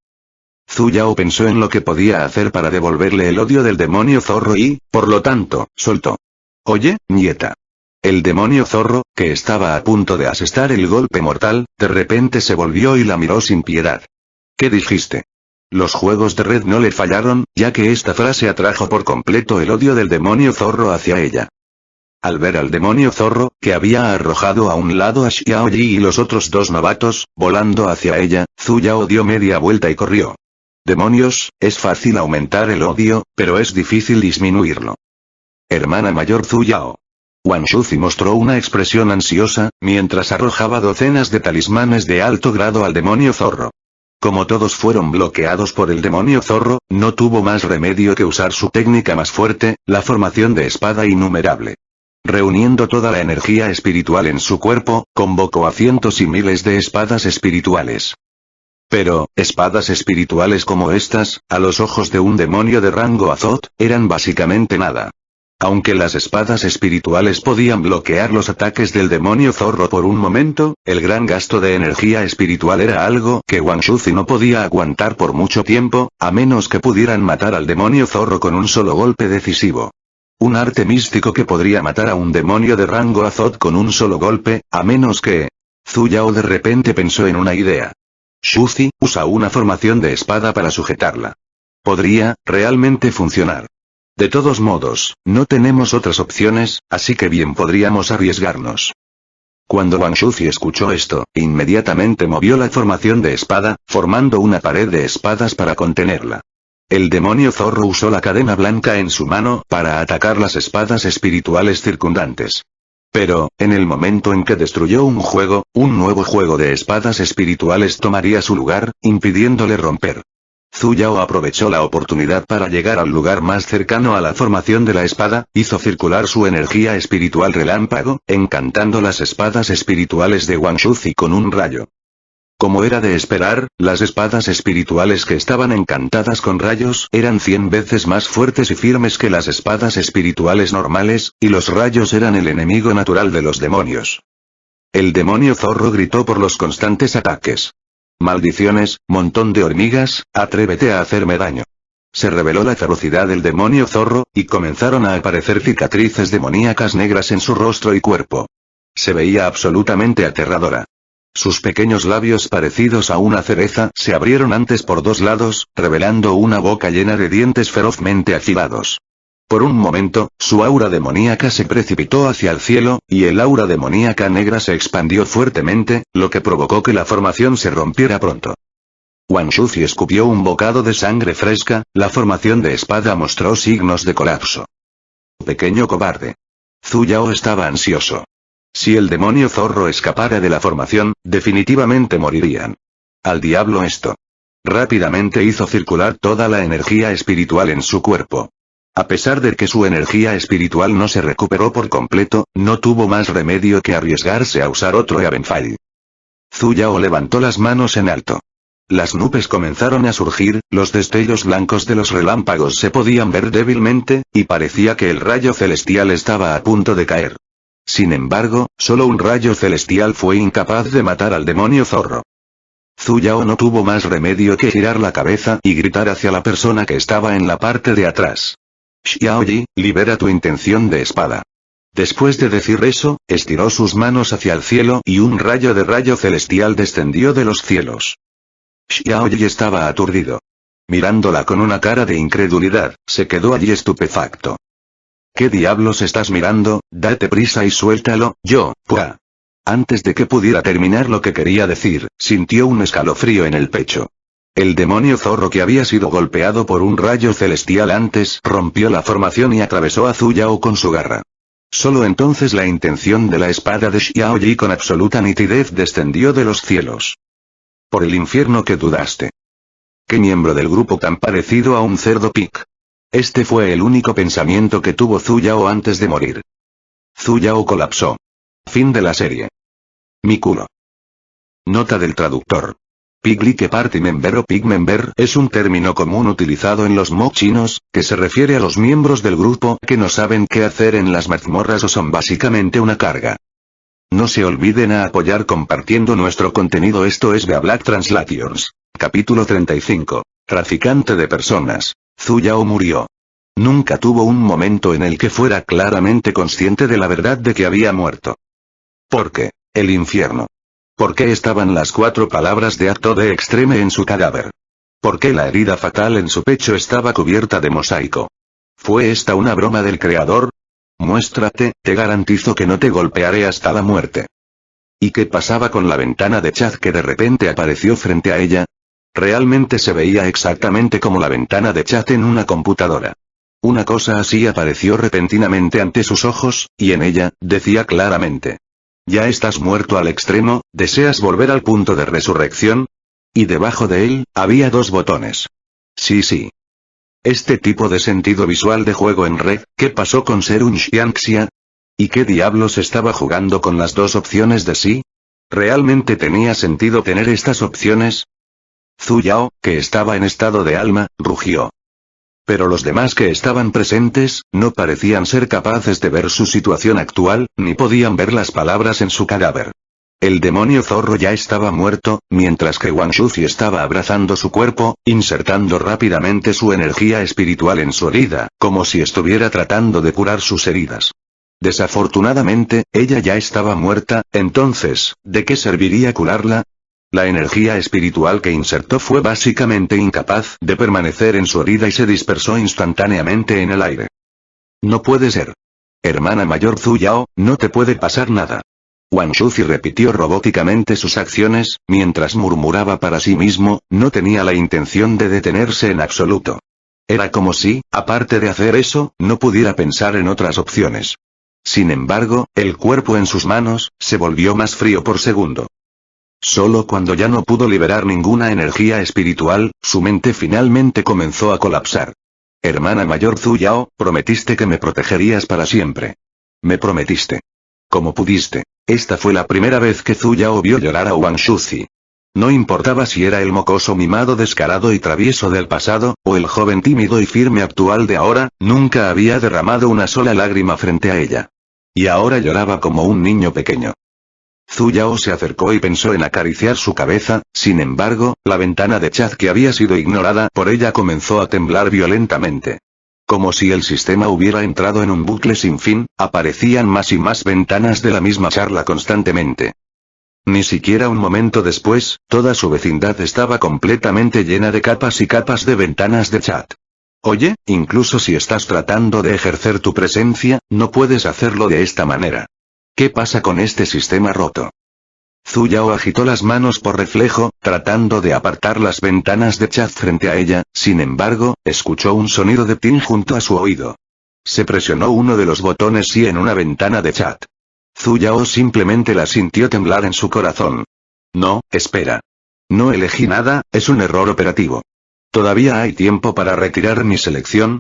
Zhu Yao pensó en lo que podía hacer para devolverle el odio del demonio zorro y, por lo tanto, soltó. Oye, nieta. El demonio zorro, que estaba a punto de asestar el golpe mortal, de repente se volvió y la miró sin piedad. ¿Qué dijiste? Los juegos de red no le fallaron, ya que esta frase atrajo por completo el odio del demonio zorro hacia ella. Al ver al demonio zorro, que había arrojado a un lado a Xiaoyi y los otros dos novatos, volando hacia ella, Zhu Yao dio media vuelta y corrió. Demonios, es fácil aumentar el odio, pero es difícil disminuirlo. Hermana mayor Zhu Yao. Wang Shuzi mostró una expresión ansiosa, mientras arrojaba docenas de talismanes de alto grado al demonio zorro. Como todos fueron bloqueados por el demonio zorro, no tuvo más remedio que usar su técnica más fuerte, la formación de espada innumerable. Reuniendo toda la energía espiritual en su cuerpo, convocó a cientos y miles de espadas espirituales. Pero, espadas espirituales como estas, a los ojos de un demonio de rango Azot, eran básicamente nada. Aunque las espadas espirituales podían bloquear los ataques del demonio zorro por un momento, el gran gasto de energía espiritual era algo que Wang Shuzi no podía aguantar por mucho tiempo, a menos que pudieran matar al demonio zorro con un solo golpe decisivo. Un arte místico que podría matar a un demonio de rango Azot con un solo golpe, a menos que... Zhu Yao de repente pensó en una idea. Shuzi, usa una formación de espada para sujetarla. Podría, realmente funcionar. De todos modos, no tenemos otras opciones, así que bien podríamos arriesgarnos. Cuando Wang Shuzi escuchó esto, inmediatamente movió la formación de espada, formando una pared de espadas para contenerla. El demonio zorro usó la cadena blanca en su mano para atacar las espadas espirituales circundantes. Pero, en el momento en que destruyó un nuevo juego de espadas espirituales tomaría su lugar, impidiéndole romper. Zhu Yao aprovechó la oportunidad para llegar al lugar más cercano a la formación de la espada, hizo circular su energía espiritual relámpago, encantando las espadas espirituales de Wang Shuzi con un rayo. Como era de esperar, las espadas espirituales que estaban encantadas con rayos eran 100 veces más fuertes y firmes que las espadas espirituales normales, y los rayos eran el enemigo natural de los demonios. El demonio zorro gritó por los constantes ataques. Maldiciones, montón de hormigas, atrévete a hacerme daño. Se reveló la ferocidad del demonio zorro, y comenzaron a aparecer cicatrices demoníacas negras en su rostro y cuerpo. Se veía absolutamente aterradora. Sus pequeños labios parecidos a una cereza se abrieron antes por dos lados, revelando una boca llena de dientes ferozmente afilados. Por un momento, su aura demoníaca se precipitó hacia el cielo, y el aura demoníaca negra se expandió fuertemente, lo que provocó que la formación se rompiera pronto. Wang Shuzi escupió un bocado de sangre fresca, la formación de espada mostró signos de colapso. Pequeño cobarde. Zhu Yao estaba ansioso. Si el demonio zorro escapara de la formación, definitivamente morirían. Al diablo esto. Rápidamente hizo circular toda la energía espiritual en su cuerpo. A pesar de que su energía espiritual no se recuperó por completo, no tuvo más remedio que arriesgarse a usar otro Evenfall. Zhu Yao levantó las manos en alto. Las nubes comenzaron a surgir, los destellos blancos de los relámpagos se podían ver débilmente, y parecía que el rayo celestial estaba a punto de caer. Sin embargo, solo un rayo celestial fue incapaz de matar al demonio zorro. Zhu Yao no tuvo más remedio que girar la cabeza y gritar hacia la persona que estaba en la parte de atrás. Xiaoyi, libera tu intención de espada. Después de decir eso, estiró sus manos hacia el cielo y un rayo celestial descendió de los cielos. Xiaoyi estaba aturdido. Mirándola con una cara de incredulidad, se quedó allí estupefacto. ¿Qué diablos estás mirando? Date prisa y suéltalo, ¡pua! Antes de que pudiera terminar lo que quería decir, sintió un escalofrío en el pecho. El demonio zorro que había sido golpeado por un rayo celestial antes rompió la formación y atravesó a Zhu Yao con su garra. Solo entonces la intención de la espada de Xiao Yi con absoluta nitidez descendió de los cielos. Por el infierno que dudaste. ¿Qué miembro del grupo tan parecido a un cerdo Pig? Este fue el único pensamiento que tuvo Zhu Yao antes de morir. Zhu Yao colapsó. Fin de la serie. Mi culo. Nota del traductor. Pig-like Party Member o Pig Member es un término común utilizado en los MOOC chinos, que se refiere a los miembros del grupo que no saben qué hacer en las mazmorras o son básicamente una carga. No se olviden a apoyar compartiendo nuestro contenido. Esto es The Black Translations. Capítulo 35. Traficante de personas. Zhu Yao murió. Nunca tuvo un momento en el que fuera claramente consciente de la verdad de que había muerto. ¿Por qué? El infierno. ¿Por qué estaban las 4 palabras de acto de extreme en su cadáver? ¿Por qué la herida fatal en su pecho estaba cubierta de mosaico? ¿Fue esta una broma del creador? Muéstrate, te garantizo que no te golpearé hasta la muerte. ¿Y qué pasaba con la ventana de chat que de repente apareció frente a ella? Realmente se veía exactamente como la ventana de chat en una computadora. Una cosa así apareció repentinamente ante sus ojos, y en ella, decía claramente. Ya estás muerto al extremo, ¿deseas volver al punto de resurrección? Y debajo de él, había 2 botones. Sí. Este tipo de sentido visual de juego en red, ¿qué pasó con Serun Xianxia? ¿Y qué diablos estaba jugando con las 2 opciones de sí? ¿Realmente tenía sentido tener estas opciones? Zhu Yao, que estaba en estado de alma, rugió. Pero los demás que estaban presentes, no parecían ser capaces de ver su situación actual, ni podían ver las palabras en su cadáver. El demonio zorro ya estaba muerto, mientras que Wang Shuzi estaba abrazando su cuerpo, insertando rápidamente su energía espiritual en su herida, como si estuviera tratando de curar sus heridas. Desafortunadamente, ella ya estaba muerta, entonces, ¿de qué serviría curarla? La energía espiritual que insertó fue básicamente incapaz de permanecer en su herida y se dispersó instantáneamente en el aire. No puede ser. Hermana mayor Zhu Yao, no te puede pasar nada. Wang Shuzi repitió robóticamente sus acciones, mientras murmuraba para sí mismo, no tenía la intención de detenerse en absoluto. Era como si, aparte de hacer eso, no pudiera pensar en otras opciones. Sin embargo, el cuerpo en sus manos, se volvió más frío por segundo. Solo cuando ya no pudo liberar ninguna energía espiritual, su mente finalmente comenzó a colapsar. Hermana mayor Zhu Yao, prometiste que me protegerías para siempre. Me prometiste. ¿Cómo pudiste? Esta fue la primera vez que Zhu Yao vio llorar a Wang Shuzi. No importaba si era el mocoso mimado descarado y travieso del pasado, o el joven tímido y firme actual de ahora, nunca había derramado una sola lágrima frente a ella. Y ahora lloraba como un niño pequeño. Zhu Yao se acercó y pensó en acariciar su cabeza, sin embargo, la ventana de chat que había sido ignorada por ella comenzó a temblar violentamente. Como si el sistema hubiera entrado en un bucle sin fin, aparecían más y más ventanas de la misma charla constantemente. Ni siquiera un momento después, toda su vecindad estaba completamente llena de capas y capas de ventanas de chat. Oye, incluso si estás tratando de ejercer tu presencia, no puedes hacerlo de esta manera. ¿Qué pasa con este sistema roto? Zhu Yao agitó las manos por reflejo, tratando de apartar las ventanas de chat frente a ella, sin embargo, escuchó un sonido de ting junto a su oído. Se presionó uno de los botones sí en una ventana de chat. Zhu Yao simplemente la sintió temblar en su corazón. No, espera. No elegí nada, es un error operativo. ¿Todavía hay tiempo para retirar mi selección?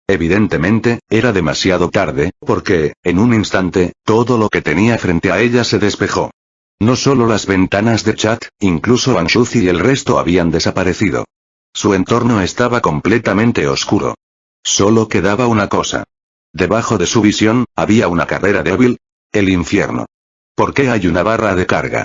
Evidentemente, era demasiado tarde, porque, en un instante, todo lo que tenía frente a ella se despejó. No solo las ventanas de chat, incluso Wang Shuzi y el resto habían desaparecido. Su entorno estaba completamente oscuro. Solo quedaba una cosa. Debajo de su visión, había una carrera débil. El infierno. ¿Por qué hay una barra de carga?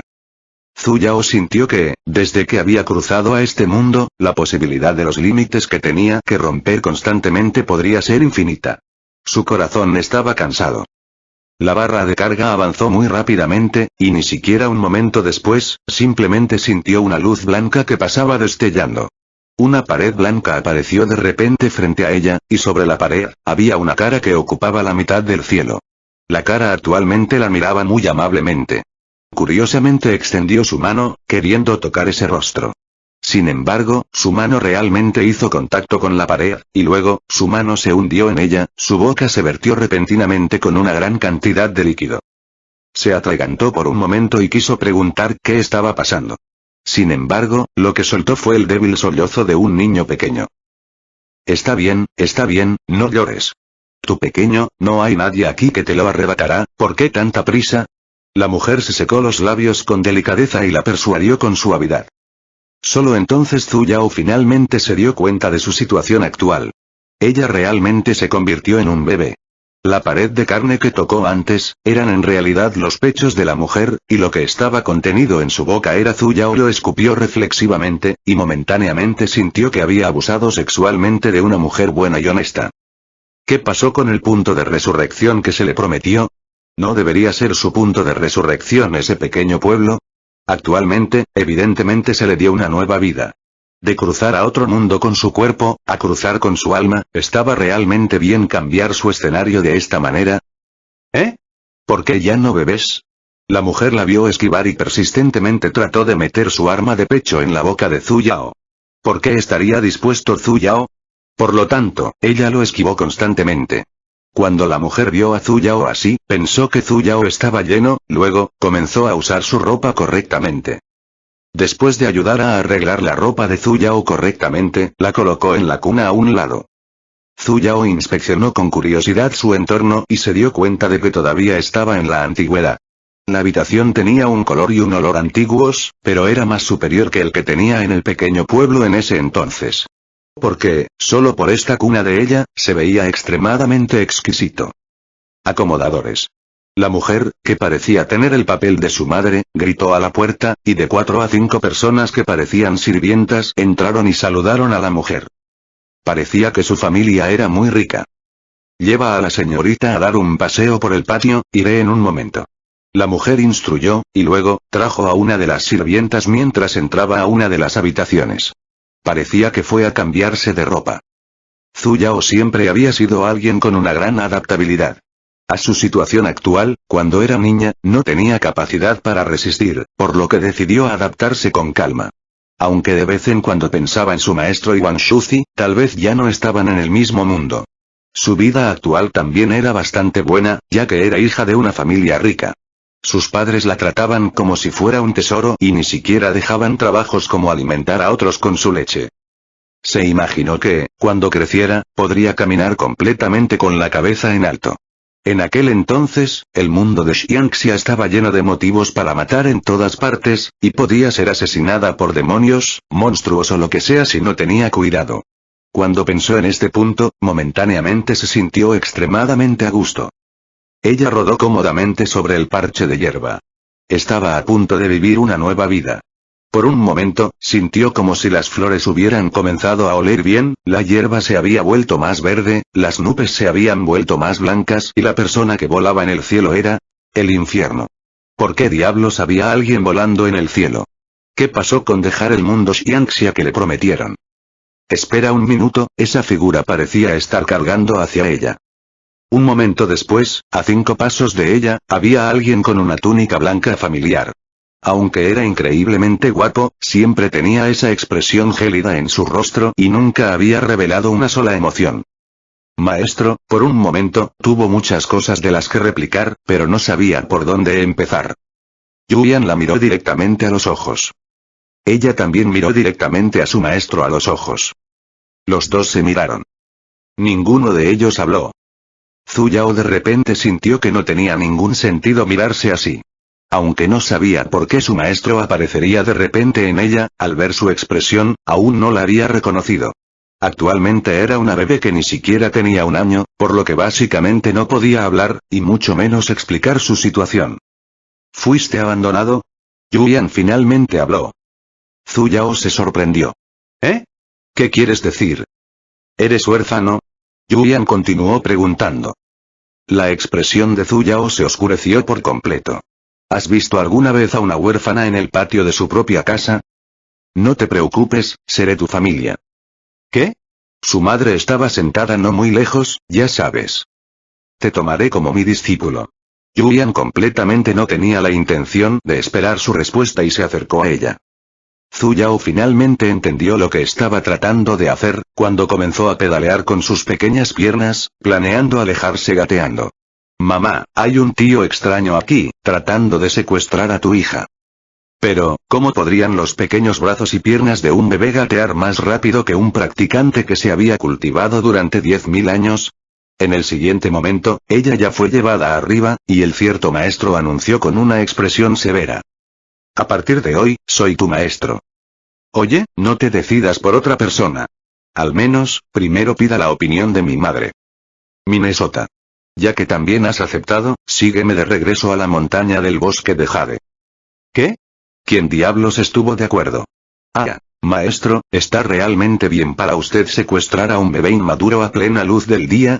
Zhu Yao sintió que, desde que había cruzado a este mundo, la posibilidad de los límites que tenía que romper constantemente podría ser infinita. Su corazón estaba cansado. La barra de carga avanzó muy rápidamente, y ni siquiera un momento después, simplemente sintió una luz blanca que pasaba destellando. Una pared blanca apareció de repente frente a ella, y sobre la pared, había una cara que ocupaba la mitad del cielo. La cara actualmente la miraba muy amablemente. Curiosamente extendió su mano, queriendo tocar ese rostro. Sin embargo, su mano realmente hizo contacto con la pared, y luego, su mano se hundió en ella, su boca se vertió repentinamente con una gran cantidad de líquido. Se atragantó por un momento y quiso preguntar qué estaba pasando. Sin embargo, lo que soltó fue el débil sollozo de un niño pequeño. Está bien, no llores. Tu pequeño, no hay nadie aquí que te lo arrebatará, ¿por qué tanta prisa? La mujer se secó los labios con delicadeza y la persuadió con suavidad. Solo entonces Zhu Yao finalmente se dio cuenta de su situación actual. Ella realmente se convirtió en un bebé. La pared de carne que tocó antes, eran en realidad los pechos de la mujer, y lo que estaba contenido en su boca era Zhu Yao lo escupió reflexivamente, y momentáneamente sintió que había abusado sexualmente de una mujer buena y honesta. ¿Qué pasó con el punto de resurrección que se le prometió? ¿No debería ser su punto de resurrección ese pequeño pueblo? Actualmente, evidentemente se le dio una nueva vida. De cruzar a otro mundo con su cuerpo, a cruzar con su alma, ¿estaba realmente bien cambiar su escenario de esta manera? ¿Eh? ¿Por qué ya no bebes? La mujer la vio esquivar y persistentemente trató de meter su arma de pecho en la boca de Zhu Yao. ¿Por qué estaría dispuesto Zhu Yao? Por lo tanto, ella lo esquivó constantemente. Cuando la mujer vio a Zhu Yao así, pensó que Zhu Yao estaba lleno, luego, comenzó a usar su ropa correctamente. Después de ayudar a arreglar la ropa de Zhu Yao correctamente, la colocó en la cuna a un lado. Zhu Yao inspeccionó con curiosidad su entorno y se dio cuenta de que todavía estaba en la antigüedad. La habitación tenía un color y un olor antiguos, pero era más superior que el que tenía en el pequeño pueblo en ese entonces. Porque, solo por esta cuna de ella, se veía extremadamente exquisito. Acomodadores. La mujer, que parecía tener el papel de su madre, gritó a la puerta, y de 4 a 5 personas que parecían sirvientas entraron y saludaron a la mujer. Parecía que su familia era muy rica. Lleva a la señorita a dar un paseo por el patio, iré en un momento. La mujer instruyó, y luego, trajo a una de las sirvientas mientras entraba a una de las habitaciones. Parecía que fue a cambiarse de ropa. Zhu Yao siempre había sido alguien con una gran adaptabilidad. A su situación actual, cuando era niña, no tenía capacidad para resistir, por lo que decidió adaptarse con calma. Aunque de vez en cuando pensaba en su maestro Yuan Shuzi, tal vez ya no estaban en el mismo mundo. Su vida actual también era bastante buena, ya que era hija de una familia rica. Sus padres la trataban como si fuera un tesoro y ni siquiera dejaban trabajos como alimentar a otros con su leche. Se imaginó que, cuando creciera, podría caminar completamente con la cabeza en alto. En aquel entonces, el mundo de Xianxia estaba lleno de motivos para matar en todas partes, y podía ser asesinada por demonios, monstruos o lo que sea si no tenía cuidado. Cuando pensó en este punto, momentáneamente se sintió extremadamente a gusto. Ella rodó cómodamente sobre el parche de hierba. Estaba a punto de vivir una nueva vida. Por un momento, sintió como si las flores hubieran comenzado a oler bien, la hierba se había vuelto más verde, las nubes se habían vuelto más blancas y la persona que volaba en el cielo era el infierno. ¿Por qué diablos había alguien volando en el cielo? ¿Qué pasó con dejar el mundo Xianxia que le prometieron? Espera un minuto, esa figura parecía estar cargando hacia ella. Un momento después, a 5 pasos de ella, había alguien con una túnica blanca familiar. Aunque era increíblemente guapo, siempre tenía esa expresión gélida en su rostro y nunca había revelado una sola emoción. Maestro, por un momento, tuvo muchas cosas de las que replicar, pero no sabía por dónde empezar. Yuan la miró directamente a los ojos. Ella también miró directamente a su maestro a los ojos. Los dos se miraron. Ninguno de ellos habló. Zhu Yao de repente sintió que no tenía ningún sentido mirarse así. Aunque no sabía por qué su maestro aparecería de repente en ella, al ver su expresión, aún no la había reconocido. Actualmente era una bebé que ni siquiera tenía 1 año, por lo que básicamente no podía hablar, y mucho menos explicar su situación. ¿Fuiste abandonado? Yuan finalmente habló. Zhu Yao se sorprendió. ¿Eh? ¿Qué quieres decir? ¿Eres huérfano? Yuan continuó preguntando. La expresión de Zhu Yao se oscureció por completo. ¿Has visto alguna vez a una huérfana en el patio de su propia casa? No te preocupes, seré tu familia. ¿Qué? Su madre estaba sentada no muy lejos, ya sabes. Te tomaré como mi discípulo. Yuan completamente no tenía la intención de esperar su respuesta y se acercó a ella. Zhu Yao finalmente entendió lo que estaba tratando de hacer, cuando comenzó a pedalear con sus pequeñas piernas, planeando alejarse gateando. Mamá, hay un tío extraño aquí, tratando de secuestrar a tu hija. Pero, ¿cómo podrían los pequeños brazos y piernas de un bebé gatear más rápido que un practicante que se había cultivado durante 10.000 años? En el siguiente momento, ella ya fue llevada arriba, y el cierto maestro anunció con una expresión severa. A partir de hoy, soy tu maestro. Oye, no te decidas por otra persona. Al menos, primero pida la opinión de mi madre. Minnesota. Ya que también has aceptado, sígueme de regreso a la montaña del bosque de Jade. ¿Qué? ¿Quién diablos estuvo de acuerdo? Ah, maestro, ¿está realmente bien para usted secuestrar a un bebé inmaduro a plena luz del día?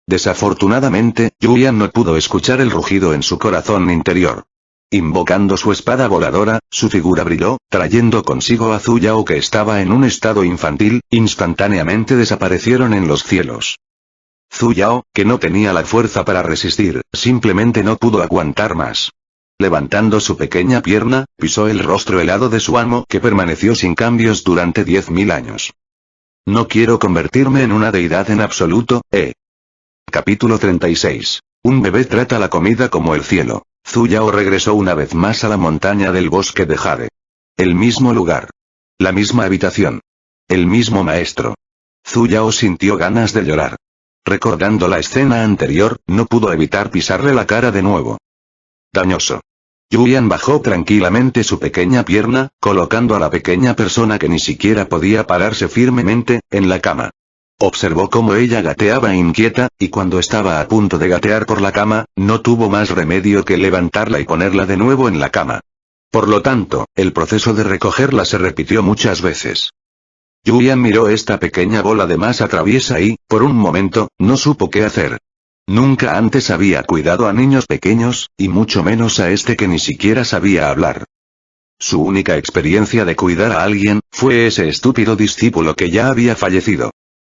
Desafortunadamente, Yuyan no pudo escuchar el rugido en su corazón interior. Invocando su espada voladora, su figura brilló, trayendo consigo a Zhu Yao que estaba en un estado infantil, instantáneamente desaparecieron en los cielos. Zhu Yao, que no tenía la fuerza para resistir, simplemente no pudo aguantar más. Levantando su pequeña pierna, pisó el rostro helado de su amo que permaneció sin cambios durante 10.000 años. No quiero convertirme en una deidad en absoluto, Capítulo 36. Un bebé trata la comida como el cielo. Zhu Yao regresó una vez más a la montaña del bosque de Jade. El mismo lugar. La misma habitación. El mismo maestro. Zhu Yao sintió ganas de llorar. Recordando la escena anterior, no pudo evitar pisarle la cara de nuevo. Dañoso. Yuyan bajó tranquilamente su pequeña pierna, colocando a la pequeña persona que ni siquiera podía pararse firmemente, en la cama. Observó cómo ella gateaba inquieta, y cuando estaba a punto de gatear por la cama, no tuvo más remedio que levantarla y ponerla de nuevo en la cama. Por lo tanto, el proceso de recogerla se repitió muchas veces. Yuyan miró esta pequeña bola de masa traviesa y, por un momento, no supo qué hacer. Nunca antes había cuidado a niños pequeños, y mucho menos a este que ni siquiera sabía hablar. Su única experiencia de cuidar a alguien, fue ese estúpido discípulo que ya había fallecido.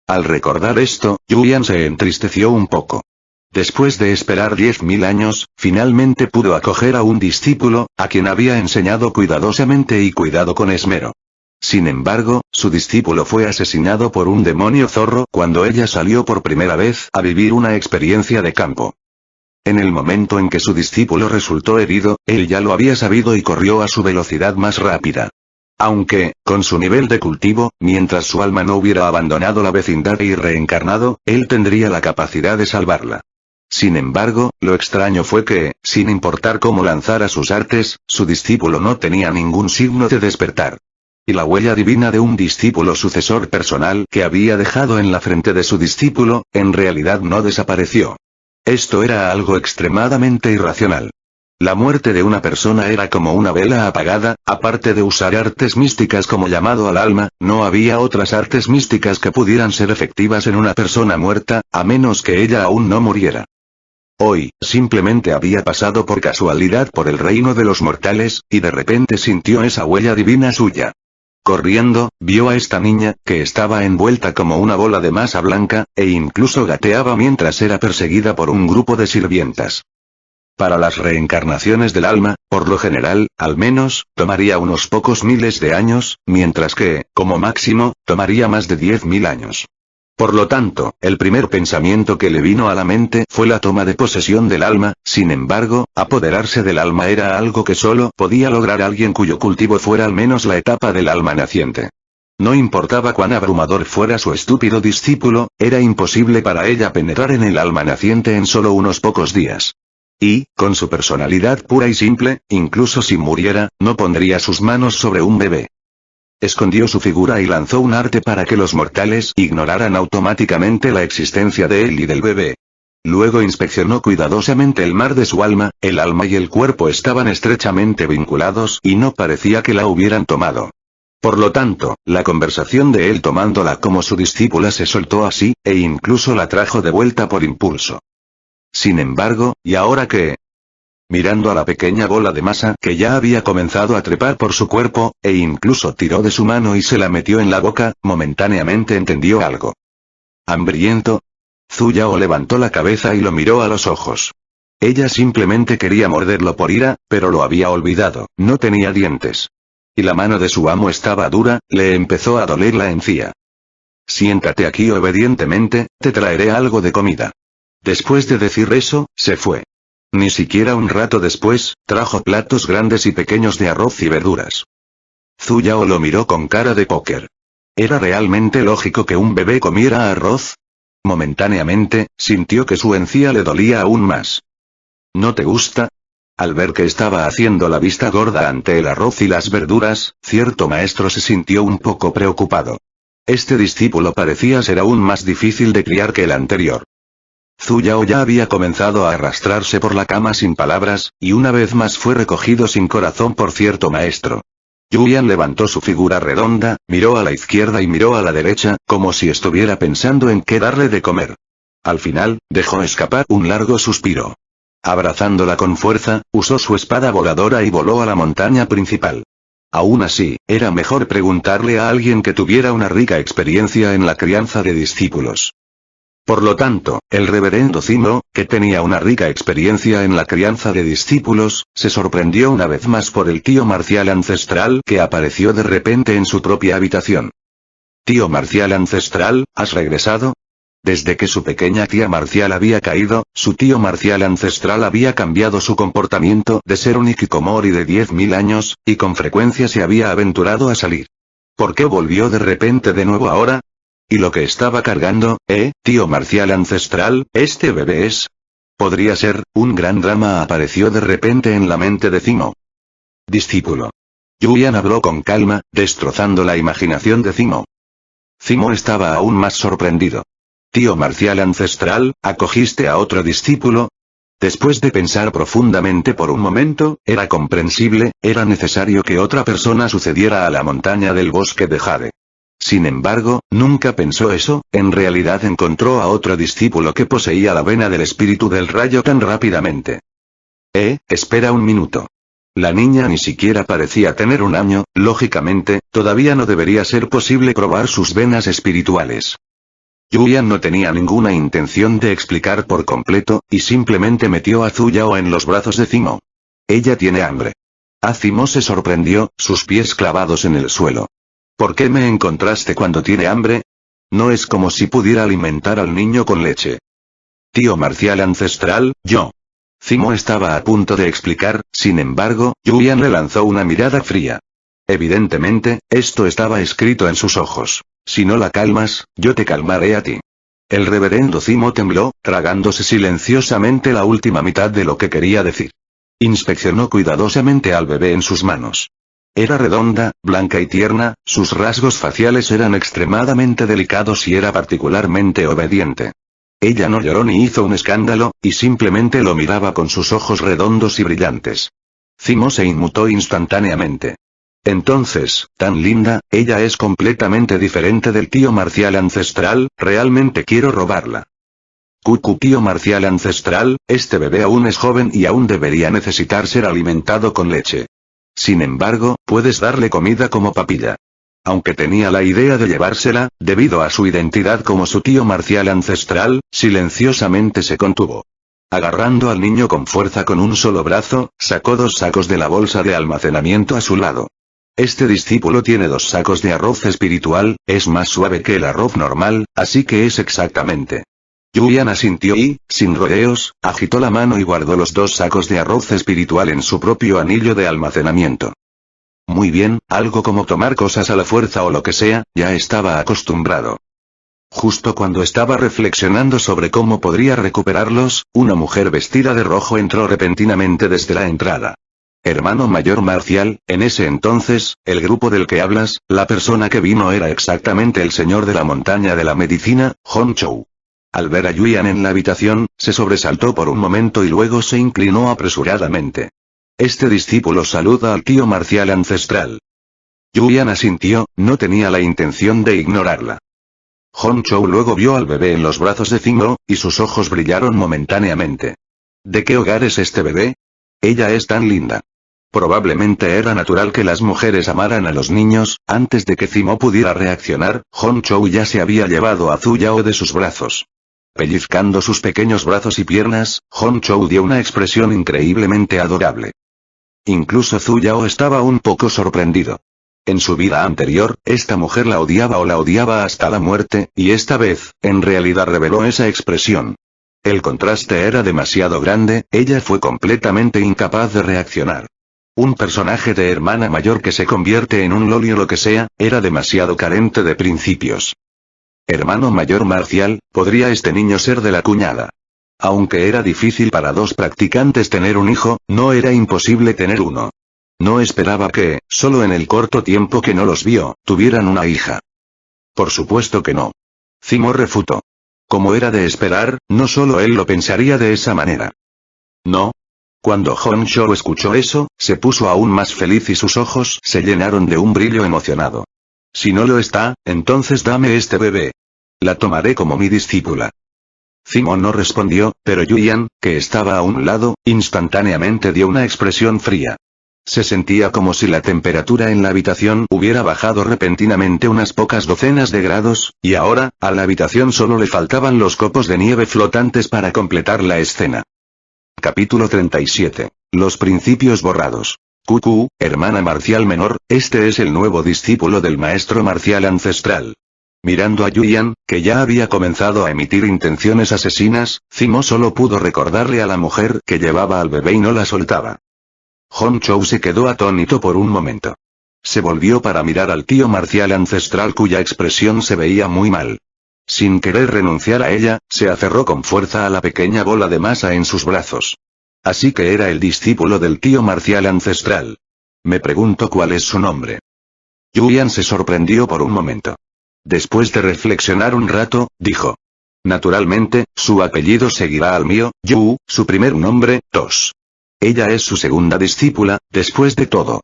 Al recordar esto, Yuyan se entristeció un poco. Después de esperar 10.000 años, finalmente pudo acoger a un discípulo, a quien había enseñado cuidadosamente y cuidado con esmero. Sin embargo, su discípulo fue asesinado por un demonio zorro cuando ella salió por primera vez a vivir una experiencia de campo. En el momento en que su discípulo resultó herido, él ya lo había sabido y corrió a su velocidad más rápida. Aunque, con su nivel de cultivo, mientras su alma no hubiera abandonado la vecindad y reencarnado, él tendría la capacidad de salvarla. Sin embargo, lo extraño fue que, sin importar cómo lanzara sus artes, su discípulo no tenía ningún signo de despertar. Y la huella divina de un discípulo sucesor personal que había dejado en la frente de su discípulo, en realidad no desapareció. Esto era algo extremadamente irracional. La muerte de una persona era como una vela apagada, aparte de usar artes místicas como llamado al alma, no había otras artes místicas que pudieran ser efectivas en una persona muerta, a menos que ella aún no muriera. Hoy, simplemente había pasado por casualidad por el reino de los mortales, y de repente sintió esa huella divina suya. Corriendo, vio a esta niña, que estaba envuelta como una bola de masa blanca, e incluso gateaba mientras era perseguida por un grupo de sirvientas. Para las reencarnaciones del alma, por lo general, al menos, tomaría unos pocos miles de años, mientras que, como máximo, tomaría más de 10.000 años. Por lo tanto, el primer pensamiento que le vino a la mente fue la toma de posesión del alma, sin embargo, apoderarse del alma era algo que solo podía lograr alguien cuyo cultivo fuera al menos la etapa del alma naciente. No importaba cuán abrumador fuera su estúpido discípulo, era imposible para ella penetrar en el alma naciente en solo unos pocos días. Y, con su personalidad pura y simple, incluso si muriera, no pondría sus manos sobre un bebé. Escondió su figura y lanzó un arte para que los mortales ignoraran automáticamente la existencia de él y del bebé. Luego inspeccionó cuidadosamente el mar de su alma, el alma y el cuerpo estaban estrechamente vinculados y no parecía que la hubieran tomado. Por lo tanto, la conversación de él tomándola como su discípula se soltó así, e incluso la trajo de vuelta por impulso. Sin embargo, ¿y ahora qué? Mirando a la pequeña bola de masa que ya había comenzado a trepar por su cuerpo, e incluso tiró de su mano y se la metió en la boca, momentáneamente entendió algo. ¿Hambriento? Zhu Yao levantó la cabeza y lo miró a los ojos. Ella simplemente quería morderlo por ira, pero lo había olvidado, no tenía dientes. y la mano de su amo estaba dura, le empezó a doler la encía. Siéntate aquí obedientemente, te traeré algo de comida. Después de decir eso, se fue. Ni siquiera un rato después, trajo platos grandes y pequeños de arroz y verduras. Zhu Yao lo miró con cara de póker. ¿Era realmente lógico que un bebé comiera arroz? Momentáneamente, sintió que su encía le dolía aún más. ¿No te gusta? Al ver que estaba haciendo la vista gorda ante el arroz y las verduras, cierto maestro se sintió un poco preocupado. Este discípulo parecía ser aún más difícil de criar que el anterior. Zhu Yao ya había comenzado a arrastrarse por la cama sin palabras, y una vez más fue recogido sin corazón por cierto maestro. Yulian levantó su figura redonda, miró a la izquierda y miró a la derecha, como si estuviera pensando en qué darle de comer. Al final, dejó escapar un largo suspiro. Abrazándola con fuerza, usó su espada voladora y voló a la montaña principal. Aún así, era mejor preguntarle a alguien que tuviera una rica experiencia en la crianza de discípulos. Por lo tanto, el reverendo Zimo, que tenía una rica experiencia en la crianza de discípulos, se sorprendió una vez más por el tío marcial ancestral que apareció de repente en su propia habitación. «Tío marcial ancestral, ¿has regresado?» Desde que su pequeña tía marcial había caído, su tío marcial ancestral había cambiado su comportamiento de ser un hikikomori de 10.000 años, y con frecuencia se había aventurado a salir. ¿Por qué volvió de repente de nuevo ahora? ¿Y lo que estaba cargando, tío marcial ancestral, este bebé es? Podría ser, un gran drama apareció de repente en la mente de Zimo. Discípulo. Yulian habló con calma, destrozando la imaginación de Zimo. Zimo estaba aún más sorprendido. Tío marcial ancestral, ¿acogiste a otro discípulo? Después de pensar profundamente por un momento, era comprensible, era necesario que otra persona sucediera a la montaña del bosque de Jade. Sin embargo, nunca pensó eso, en realidad encontró a otro discípulo que poseía la vena del espíritu del rayo tan rápidamente. Espera un minuto. La niña ni siquiera parecía tener un año, lógicamente, todavía no debería ser posible probar sus venas espirituales. Yulian no tenía ninguna intención de explicar por completo, y simplemente metió a Zhu Yao en los brazos de Zimo. Ella tiene hambre. Zimo se sorprendió, sus pies clavados en el suelo. ¿Por qué me encontraste cuando tiene hambre? No es como si pudiera alimentar al niño con leche. Tío marcial ancestral, yo. Zimo estaba a punto de explicar, sin embargo, Yulian le lanzó una mirada fría. Evidentemente, esto estaba escrito en sus ojos. Si no la calmas, yo te calmaré a ti. El reverendo Zimo tembló, tragándose silenciosamente la última mitad de lo que quería decir. Inspeccionó cuidadosamente al bebé en sus manos. Era redonda, blanca y tierna, sus rasgos faciales eran extremadamente delicados y era particularmente obediente. Ella no lloró ni hizo un escándalo, y simplemente lo miraba con sus ojos redondos y brillantes. Zimo se inmutó instantáneamente. Entonces, tan linda, ella es completamente diferente del tío marcial ancestral, realmente quiero robarla. Tío marcial ancestral, este bebé aún es joven y aún debería necesitar ser alimentado con leche. Sin embargo, puedes darle comida como papilla. Aunque tenía la idea de llevársela, debido a su identidad como su tío marcial ancestral, silenciosamente se contuvo. Agarrando al niño con fuerza con un solo brazo, sacó 2 sacos de la bolsa de almacenamiento a su lado. Este discípulo tiene 2 sacos de arroz espiritual, es más suave que el arroz normal, así que es exactamente. Yulian asintió y, sin rodeos, agitó la mano y guardó los 2 sacos de arroz espiritual en su propio anillo de almacenamiento. Muy bien, algo como tomar cosas a la fuerza o lo que sea, ya estaba acostumbrado. Justo cuando estaba reflexionando sobre cómo podría recuperarlos, una mujer vestida de rojo entró repentinamente desde la entrada. Hermano mayor marcial, en ese entonces, el grupo del que hablas, la persona que vino era exactamente el señor de la montaña de la medicina, Honchou. Al ver a Yulian en la habitación, se sobresaltó por un momento y luego se inclinó apresuradamente. Este discípulo saluda al tío marcial ancestral. Yulian asintió, no tenía la intención de ignorarla. Honchou luego vio al bebé en los brazos de Zimo, y sus ojos brillaron momentáneamente. ¿De qué hogar es este bebé? Ella es tan linda. Probablemente era natural que las mujeres amaran a los niños, antes de que Zimo pudiera reaccionar, Honchou ya se había llevado a Zhu Yao de sus brazos. Pellizcando sus pequeños brazos y piernas, Honchou dio una expresión increíblemente adorable. Incluso Zhu Yao estaba un poco sorprendido. En su vida anterior, esta mujer la odiaba o la odiaba hasta la muerte, y esta vez, en realidad reveló esa expresión. El contraste era demasiado grande, ella fue completamente incapaz de reaccionar. Un personaje de hermana mayor que se convierte en un loli o lo que sea, era demasiado carente de principios. Hermano mayor marcial, ¿podría este niño ser de la cuñada? Aunque era difícil para dos practicantes tener un hijo, no era imposible tener uno. No esperaba que, solo en el corto tiempo que no los vio, tuvieran una hija. Por supuesto que no. Zimo refutó. Como era de esperar, no solo él lo pensaría de esa manera. ¿No? Cuando Honshu escuchó eso, se puso aún más feliz y sus ojos se llenaron de un brillo emocionado. Si no lo está, entonces dame este bebé. La tomaré como mi discípula. Zimo no respondió, pero Yuyan, que estaba a un lado, instantáneamente dio una expresión fría. Se sentía como si la temperatura en la habitación hubiera bajado repentinamente unas pocas docenas de grados, y ahora, a la habitación solo le faltaban los copos de nieve flotantes para completar la escena. Capítulo 37. Los principios borrados. Cucú, hermana marcial menor, este es el nuevo discípulo del maestro marcial ancestral. Mirando a Yuyan, que ya había comenzado a emitir intenciones asesinas, Zimo solo pudo recordarle a la mujer que llevaba al bebé y no la soltaba. Honshu se quedó atónito por un momento. Se volvió para mirar al tío marcial ancestral cuya expresión se veía muy mal. Sin querer renunciar a ella, se aferró con fuerza a la pequeña bola de masa en sus brazos. Así que era el discípulo del tío marcial ancestral. Me pregunto cuál es su nombre. Yuyan se sorprendió por un momento. Después de reflexionar un rato, dijo. Naturalmente, su apellido seguirá al mío, Yu, su primer nombre, Tos. Ella es su segunda discípula, después de todo.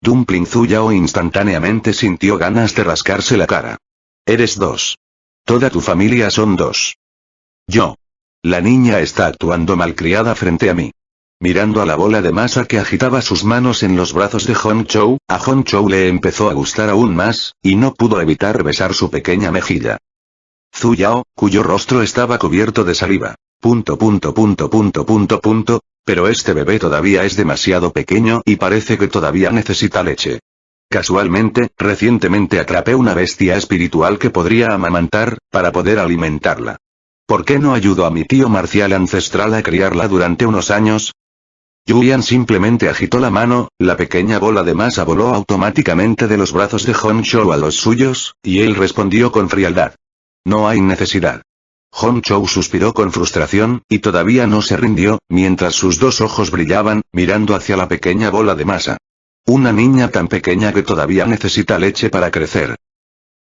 Dumpling Zuyao instantáneamente sintió ganas de rascarse la cara. Eres dos. Toda tu familia son dos. Yo. La niña está actuando malcriada frente a mí. Mirando a la bola de masa que agitaba sus manos en los brazos de Honshu, a Honshu le empezó a gustar aún más, y no pudo evitar besar su pequeña mejilla. Zuyao, cuyo rostro estaba cubierto de saliva. Pero este bebé todavía es demasiado pequeño y parece que todavía necesita leche. Casualmente, recientemente atrapé una bestia espiritual que podría amamantar, para poder alimentarla. ¿Por qué no ayudo a mi tío marcial ancestral a criarla durante unos años? Yuyan simplemente agitó la mano, la pequeña bola de masa voló automáticamente de los brazos de Honshu a los suyos, y él respondió con frialdad. No hay necesidad. Honshu suspiró con frustración, y todavía no se rindió, mientras sus dos ojos brillaban, mirando hacia la pequeña bola de masa. Una niña tan pequeña que todavía necesita leche para crecer.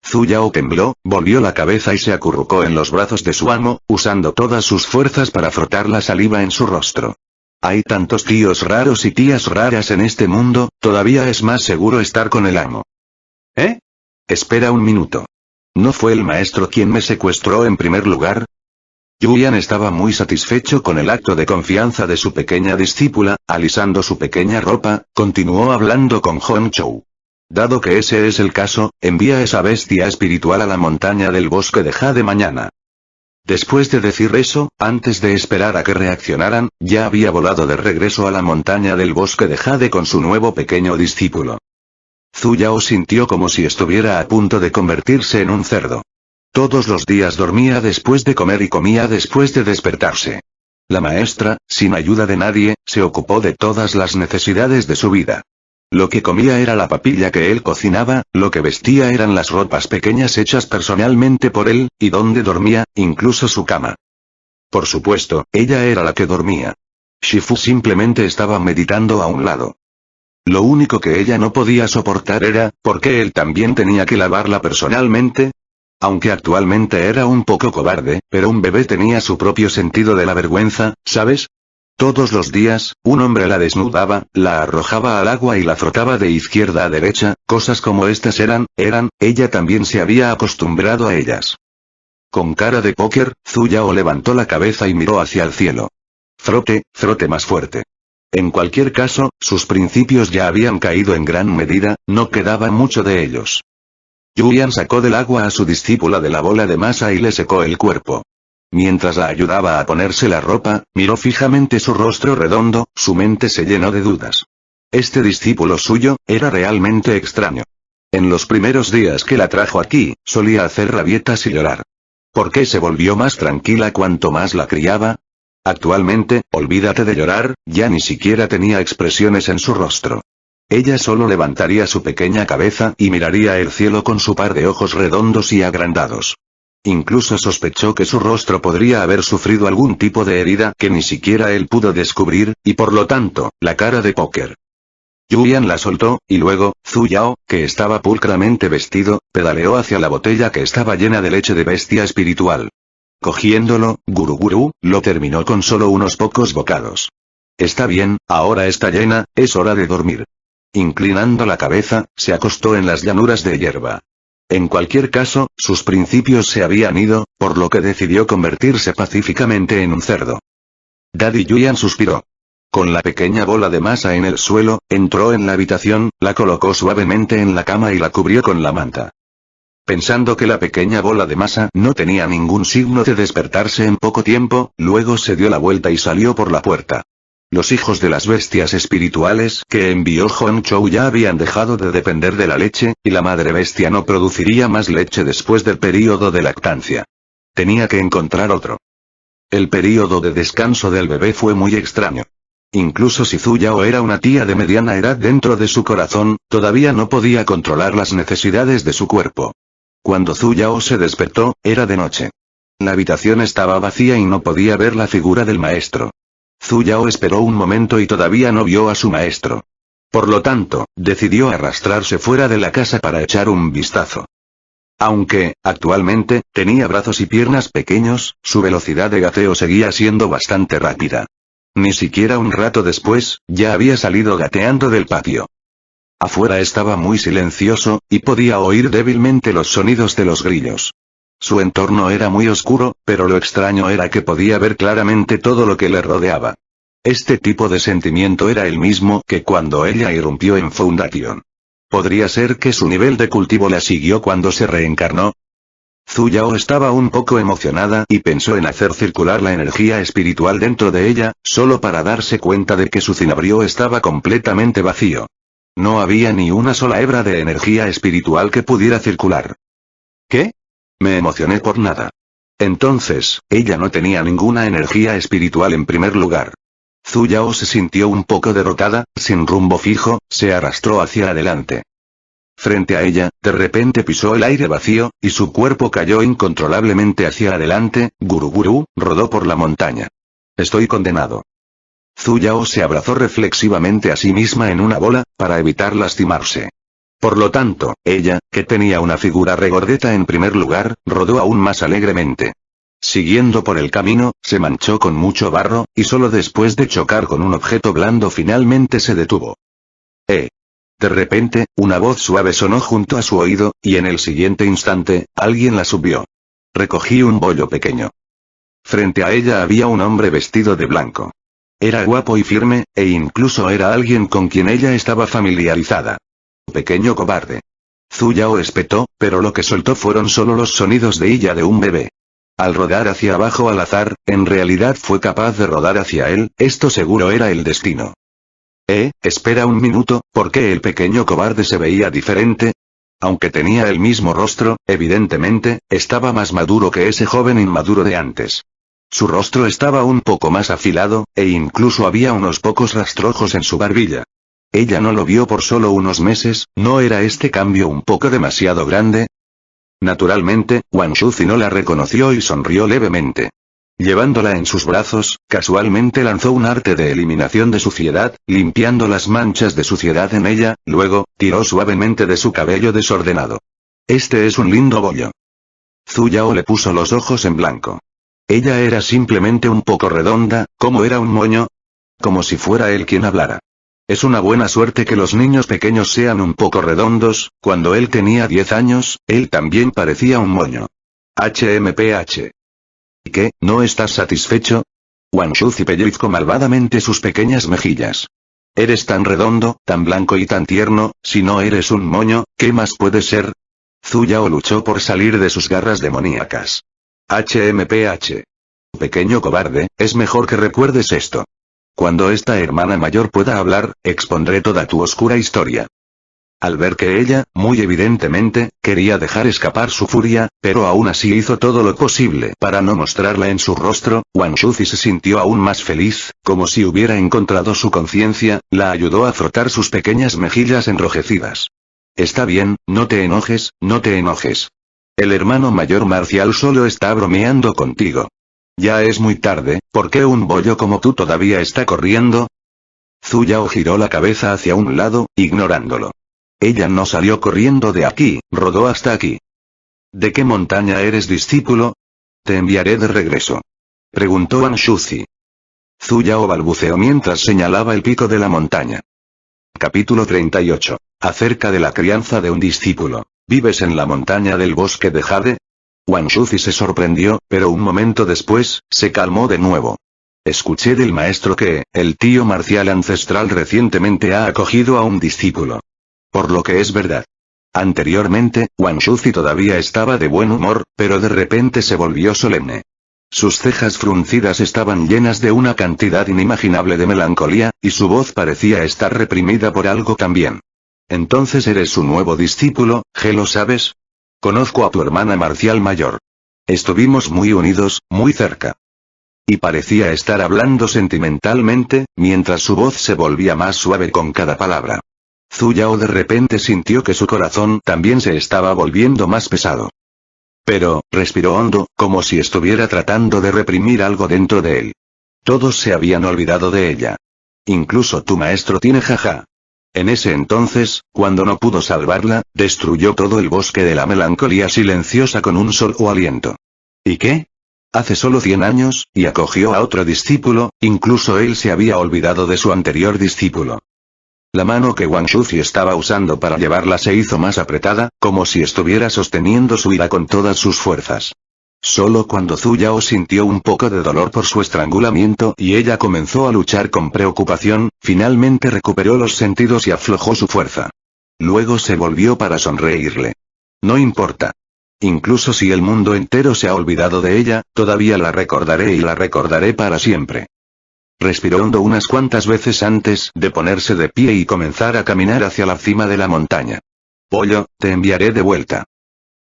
Zuyao tembló, volvió la cabeza y se acurrucó en los brazos de su amo, usando todas sus fuerzas para frotar la saliva en su rostro. Hay tantos tíos raros y tías raras en este mundo, todavía es más seguro estar con el amo. ¿Eh? Espera un minuto. ¿No fue el maestro quien me secuestró en primer lugar? Yuyan estaba muy satisfecho con el acto de confianza de su pequeña discípula, alisando su pequeña ropa, continuó hablando con Honshu. Dado que ese es el caso, envía esa bestia espiritual a la montaña del bosque de Jade mañana. Después de decir eso, antes de esperar a que reaccionaran, ya había volado de regreso a la montaña del bosque de Jade con su nuevo pequeño discípulo. Zuyao sintió como si estuviera a punto de convertirse en un cerdo. Todos los días dormía después de comer y comía después de despertarse. La maestra, sin ayuda de nadie, se ocupó de todas las necesidades de su vida. Lo que comía era la papilla que él cocinaba, lo que vestía eran las ropas pequeñas hechas personalmente por él, y donde dormía, incluso su cama. Por supuesto, ella era la que dormía. Shifu simplemente estaba meditando a un lado. Lo único que ella no podía soportar era, ¿por qué él también tenía que lavarla personalmente? Aunque actualmente era un poco cobarde, pero un bebé tenía su propio sentido de la vergüenza, ¿sabes? Todos los días, un hombre la desnudaba, la arrojaba al agua y la frotaba de izquierda a derecha, cosas como estas ella también se había acostumbrado a ellas. Con cara de póker, Zuyao levantó la cabeza y miró hacia el cielo. Frote, frote más fuerte. En cualquier caso, sus principios ya habían caído en gran medida, no quedaba mucho de ellos. Yuyan sacó del agua a su discípula de la bola de masa y le secó el cuerpo. Mientras la ayudaba a ponerse la ropa, miró fijamente su rostro redondo, su mente se llenó de dudas. Este discípulo suyo, era realmente extraño. En los primeros días que la trajo aquí, solía hacer rabietas y llorar. ¿Por qué se volvió más tranquila cuanto más la criaba? Actualmente, olvídate de llorar, ya ni siquiera tenía expresiones en su rostro. Ella solo levantaría su pequeña cabeza y miraría el cielo con su par de ojos redondos y agrandados. Incluso sospechó que su rostro podría haber sufrido algún tipo de herida que ni siquiera él pudo descubrir, y por lo tanto, la cara de póker. Yuyan la soltó, y luego, Zhu Yao, que estaba pulcramente vestido, pedaleó hacia la botella que estaba llena de leche de bestia espiritual. Cogiéndolo, Guru lo terminó con solo unos pocos bocados. Está bien, ahora está llena, es hora de dormir. Inclinando la cabeza, se acostó en las llanuras de hierba. En cualquier caso, sus principios se habían ido, por lo que decidió convertirse pacíficamente en un cerdo. Daddy Yuyan suspiró. Con la pequeña bola de masa en el suelo, entró en la habitación, la colocó suavemente en la cama y la cubrió con la manta. Pensando que la pequeña bola de masa no tenía ningún signo de despertarse en poco tiempo, luego se dio la vuelta y salió por la puerta. Los hijos de las bestias espirituales que envió Honchou ya habían dejado de depender de la leche, y la madre bestia no produciría más leche después del período de lactancia. Tenía que encontrar otro. El período de descanso del bebé fue muy extraño. Incluso si Zhu Yao era una tía de mediana edad dentro de su corazón, todavía no podía controlar las necesidades de su cuerpo. Cuando Zhu Yao se despertó, era de noche. La habitación estaba vacía y no podía ver la figura del maestro. Zhu Yao esperó un momento y todavía no vio a su maestro. Por lo tanto, decidió arrastrarse fuera de la casa para echar un vistazo. Aunque, actualmente, tenía brazos y piernas pequeños, su velocidad de gateo seguía siendo bastante rápida. Ni siquiera un rato después, ya había salido gateando del patio. Afuera estaba muy silencioso, y podía oír débilmente los sonidos de los grillos. Su entorno era muy oscuro, pero lo extraño era que podía ver claramente todo lo que le rodeaba. Este tipo de sentimiento era el mismo que cuando ella irrumpió en Foundation. ¿Podría ser que su nivel de cultivo la siguió cuando se reencarnó? Zhu Yao estaba un poco emocionada y pensó en hacer circular la energía espiritual dentro de ella, solo para darse cuenta de que su cinabrio estaba completamente vacío. No había ni una sola hebra de energía espiritual que pudiera circular. ¿Qué? Me emocioné por nada. Entonces, ella no tenía ninguna energía espiritual en primer lugar. Zhu Yao se sintió un poco derrotada, sin rumbo fijo, se arrastró hacia adelante. Frente a ella, de repente pisó el aire vacío, y su cuerpo cayó incontrolablemente hacia adelante, Guru rodó por la montaña. Estoy condenado. Zhu Yao se abrazó reflexivamente a sí misma en una bola, para evitar lastimarse. Por lo tanto, ella, que tenía una figura regordeta en primer lugar, rodó aún más alegremente. Siguiendo por el camino, se manchó con mucho barro, y solo después de chocar con un objeto blando finalmente se detuvo. De repente, una voz suave sonó junto a su oído, y en el siguiente instante, alguien la subió. Recogí un bollo pequeño. Frente a ella había un hombre vestido de blanco. Era guapo y firme, e incluso era alguien con quien ella estaba familiarizada. Pequeño cobarde. Zhu Yao espetó, pero lo que soltó fueron solo los sonidos de illa de un bebé. Al rodar hacia abajo al azar, en realidad fue capaz de rodar hacia él, esto seguro era el destino. Espera un minuto, ¿por qué el pequeño cobarde se veía diferente? Aunque tenía el mismo rostro, evidentemente, estaba más maduro que ese joven inmaduro de antes. Su rostro estaba un poco más afilado, e incluso había unos pocos rastrojos en su barbilla. Ella no lo vio por solo unos meses, ¿no era este cambio un poco demasiado grande? Naturalmente, Wang Shuzi no la reconoció y sonrió levemente. Llevándola en sus brazos, casualmente lanzó un arte de eliminación de suciedad, limpiando las manchas de suciedad en ella, luego, tiró suavemente de su cabello desordenado. Este es un lindo bollo. Zhu Yao le puso los ojos en blanco. Ella era simplemente un poco redonda, como era un moño. Como si fuera él quien hablara. Es una buena suerte que los niños pequeños sean un poco redondos, cuando él tenía 10 años, él también parecía un moño. HMPH. ¿Y qué, no estás satisfecho? Wang Shuzi pellizcó malvadamente sus pequeñas mejillas. Eres tan redondo, tan blanco y tan tierno, si no eres un moño, ¿qué más puedes ser? Zhu Yao luchó por salir de sus garras demoníacas. HMPH. Pequeño cobarde, es mejor que recuerdes esto. Cuando esta hermana mayor pueda hablar, expondré toda tu oscura historia. Al ver que ella, muy evidentemente, quería dejar escapar su furia, pero aún así hizo todo lo posible para no mostrarla en su rostro, Wang Shuzi se sintió aún más feliz, como si hubiera encontrado su conciencia, la ayudó a frotar sus pequeñas mejillas enrojecidas. Está bien, no te enojes, no te enojes. El hermano mayor Marcial solo está bromeando contigo. Ya es muy tarde, ¿por qué un bollo como tú todavía está corriendo? Zhu Yao giró la cabeza hacia un lado, ignorándolo. Ella no salió corriendo de aquí, rodó hasta aquí. ¿De qué montaña eres discípulo? Te enviaré de regreso. Preguntó Wang Shuzi. Zhu Yao balbuceó mientras señalaba el pico de la montaña. Capítulo 38. Acerca de la crianza de un discípulo. ¿Vives en la montaña del bosque de Jade? Wang Shuzi se sorprendió, pero un momento después, se calmó de nuevo. Escuché del maestro que, el tío marcial ancestral recientemente ha acogido a un discípulo. Por lo que es verdad. Anteriormente, Wang Shuzi todavía estaba de buen humor, pero de repente se volvió solemne. Sus cejas fruncidas estaban llenas de una cantidad inimaginable de melancolía, y su voz parecía estar reprimida por algo también. Entonces eres su nuevo discípulo, ¿Ge lo sabes? Conozco a tu hermana marcial mayor. Estuvimos muy unidos, muy cerca. Y parecía estar hablando sentimentalmente, mientras su voz se volvía más suave con cada palabra. Zhu Yao de repente sintió que su corazón también se estaba volviendo más pesado. Pero, respiró hondo, como si estuviera tratando de reprimir algo dentro de él. Todos se habían olvidado de ella. Incluso tu maestro tiene jaja. En ese entonces, cuando no pudo salvarla, destruyó todo el bosque de la melancolía silenciosa con un solo aliento. ¿Y qué? Hace solo 100 años, y acogió a otro discípulo, incluso él se había olvidado de su anterior discípulo. La mano que Wang Shuzi estaba usando para llevarla se hizo más apretada, como si estuviera sosteniendo su ira con todas sus fuerzas. Solo cuando Zhu Yao sintió un poco de dolor por su estrangulamiento y ella comenzó a luchar con preocupación, finalmente recuperó los sentidos y aflojó su fuerza. Luego se volvió para sonreírle. No importa. Incluso si el mundo entero se ha olvidado de ella, todavía la recordaré y la recordaré para siempre. Respiró hondo unas cuantas veces antes de ponerse de pie y comenzar a caminar hacia la cima de la montaña. Pollo, te enviaré de vuelta.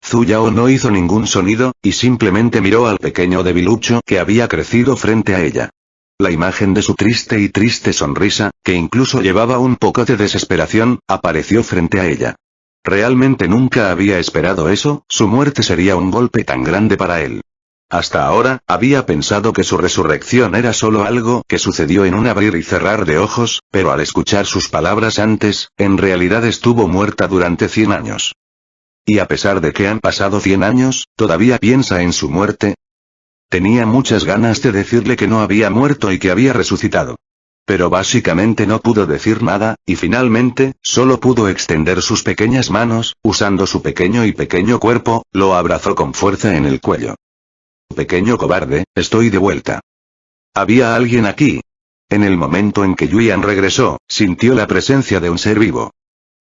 Zhu Yao no hizo ningún sonido, y simplemente miró al pequeño debilucho que había crecido frente a ella. La imagen de su triste sonrisa, que incluso llevaba un poco de desesperación, apareció frente a ella. Realmente nunca había esperado eso, su muerte sería un golpe tan grande para él. Hasta ahora, había pensado que su resurrección era solo algo que sucedió en un abrir y cerrar de ojos, pero al escuchar sus palabras antes, en realidad estuvo muerta durante 100 años. Y a pesar de que han pasado 100 años, ¿todavía piensa en su muerte? Tenía muchas ganas de decirle que no había muerto y que había resucitado. Pero básicamente no pudo decir nada, y finalmente, solo pudo extender sus pequeñas manos, usando su pequeño cuerpo, lo abrazó con fuerza en el cuello. Pequeño cobarde, estoy de vuelta. Había alguien aquí. En el momento en que Yuan regresó, sintió la presencia de un ser vivo.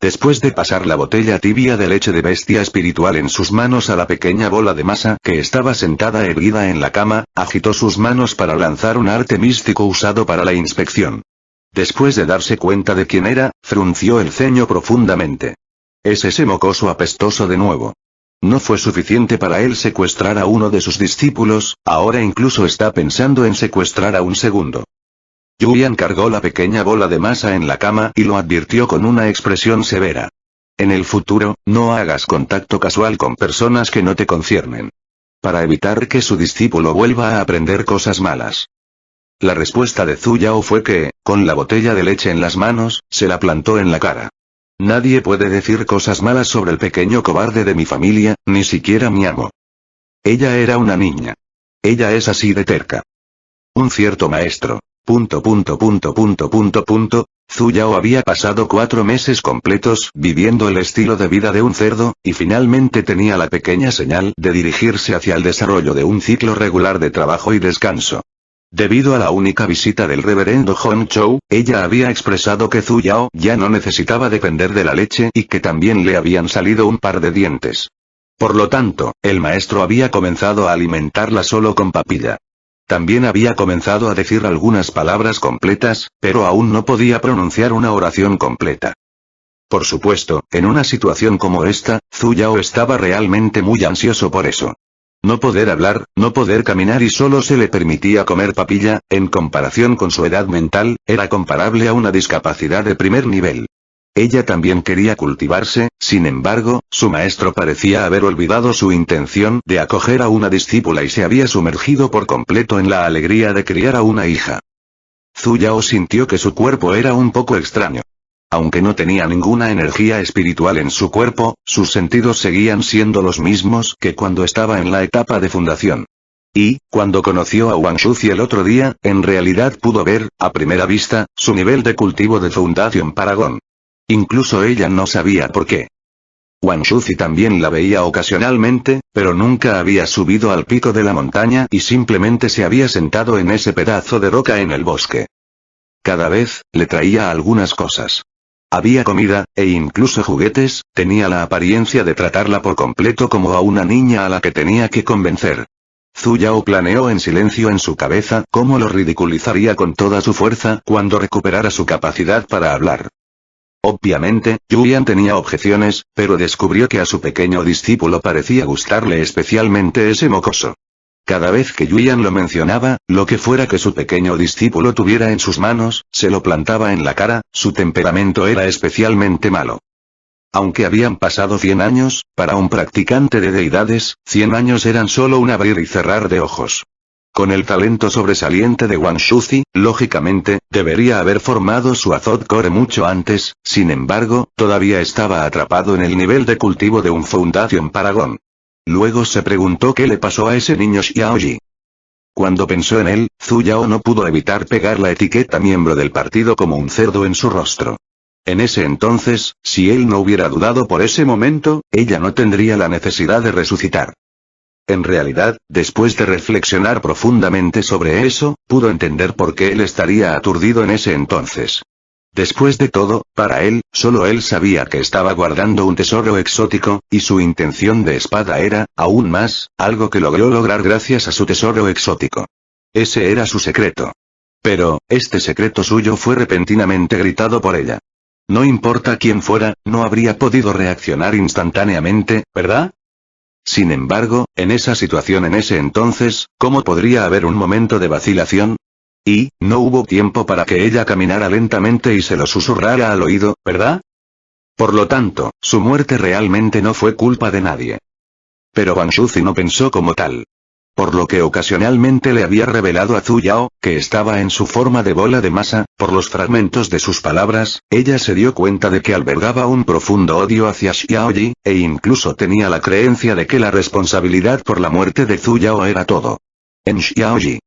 Después de pasar la botella tibia de leche de bestia espiritual en sus manos a la pequeña bola de masa que estaba sentada erguida en la cama, agitó sus manos para lanzar un arte místico usado para la inspección. Después de darse cuenta de quién era, frunció el ceño profundamente. Es ese mocoso apestoso de nuevo. No fue suficiente para él secuestrar a uno de sus discípulos, ahora incluso está pensando en secuestrar a un segundo. Yuan cargó la pequeña bola de masa en la cama y lo advirtió con una expresión severa. En el futuro, no hagas contacto casual con personas que no te conciernen. Para evitar que su discípulo vuelva a aprender cosas malas. La respuesta de Zhu Yao fue que, con la botella de leche en las manos, se la plantó en la cara. Nadie puede decir cosas malas sobre el pequeño cobarde de mi familia, ni siquiera mi amo. Ella era una niña. Ella es así de terca. Un cierto maestro. Zhu Yao había pasado 4 meses completos viviendo el estilo de vida de un cerdo, y finalmente tenía la pequeña señal de dirigirse hacia el desarrollo de un ciclo regular de trabajo y descanso. Debido a la única visita del reverendo Hong Chou, ella había expresado que Zhu Yao ya no necesitaba depender de la leche y que también le habían salido un par de dientes. Por lo tanto, el maestro había comenzado a alimentarla solo con papilla. También había comenzado a decir algunas palabras completas, pero aún no podía pronunciar una oración completa. Por supuesto, en una situación como esta, Zhu Yao estaba realmente muy ansioso por eso. No poder hablar, no poder caminar y solo se le permitía comer papilla, en comparación con su edad mental, era comparable a una discapacidad de primer nivel. Ella también quería cultivarse, sin embargo, su maestro parecía haber olvidado su intención de acoger a una discípula y se había sumergido por completo en la alegría de criar a una hija. Zhu Yao sintió que su cuerpo era un poco extraño. Aunque no tenía ninguna energía espiritual en su cuerpo, sus sentidos seguían siendo los mismos que cuando estaba en la etapa de fundación. Y, cuando conoció a Wang Shuzi el otro día, en realidad pudo ver, a primera vista, su nivel de cultivo de Foundation Paragon. Incluso ella no sabía por qué. Wang Shuzi también la veía ocasionalmente, pero nunca había subido al pico de la montaña y simplemente se había sentado en ese pedazo de roca en el bosque. Cada vez, le traía algunas cosas. Había comida, e incluso juguetes, tenía la apariencia de tratarla por completo como a una niña a la que tenía que convencer. Zhu Yao planeó en silencio en su cabeza cómo lo ridiculizaría con toda su fuerza cuando recuperara su capacidad para hablar. Obviamente, Yuyan tenía objeciones, pero descubrió que a su pequeño discípulo parecía gustarle especialmente ese mocoso. Cada vez que Yuyan lo mencionaba, lo que fuera que su pequeño discípulo tuviera en sus manos, se lo plantaba en la cara, su temperamento era especialmente malo. Aunque habían pasado 100 años, para un practicante de deidades, 100 años eran solo un abrir y cerrar de ojos. Con el talento sobresaliente de Wang Shuzi, lógicamente, debería haber formado su Azot Core mucho antes, sin embargo, todavía estaba atrapado en el nivel de cultivo de un Foundation Paragon. Luego se preguntó qué le pasó a ese niño Xiaoji. Cuando pensó en él, Zhu Yao no pudo evitar pegar la etiqueta miembro del partido como un cerdo en su rostro. En ese entonces, si él no hubiera dudado por ese momento, ella no tendría la necesidad de resucitar. En realidad, después de reflexionar profundamente sobre eso, pudo entender por qué él estaría aturdido en ese entonces. Después de todo, para él, solo él sabía que estaba guardando un tesoro exótico, y su intención de espada era, aún más, algo que logró lograr gracias a su tesoro exótico. Ese era su secreto. Pero, este secreto suyo fue repentinamente gritado por ella. No importa quién fuera, no habría podido reaccionar instantáneamente, ¿verdad? Sin embargo, en esa situación en ese entonces, ¿cómo podría haber un momento de vacilación? Y, no hubo tiempo para que ella caminara lentamente y se lo susurrara al oído, ¿verdad? Por lo tanto, su muerte realmente no fue culpa de nadie. Pero Wang Shuzi no pensó como tal. Por lo que ocasionalmente le había revelado a Zhu Yao, que estaba en su forma de bola de masa, por los fragmentos de sus palabras, ella se dio cuenta de que albergaba un profundo odio hacia Xiaoji, e incluso tenía la creencia de que la responsabilidad por la muerte de Zhu Yao era todo en Xiaoji.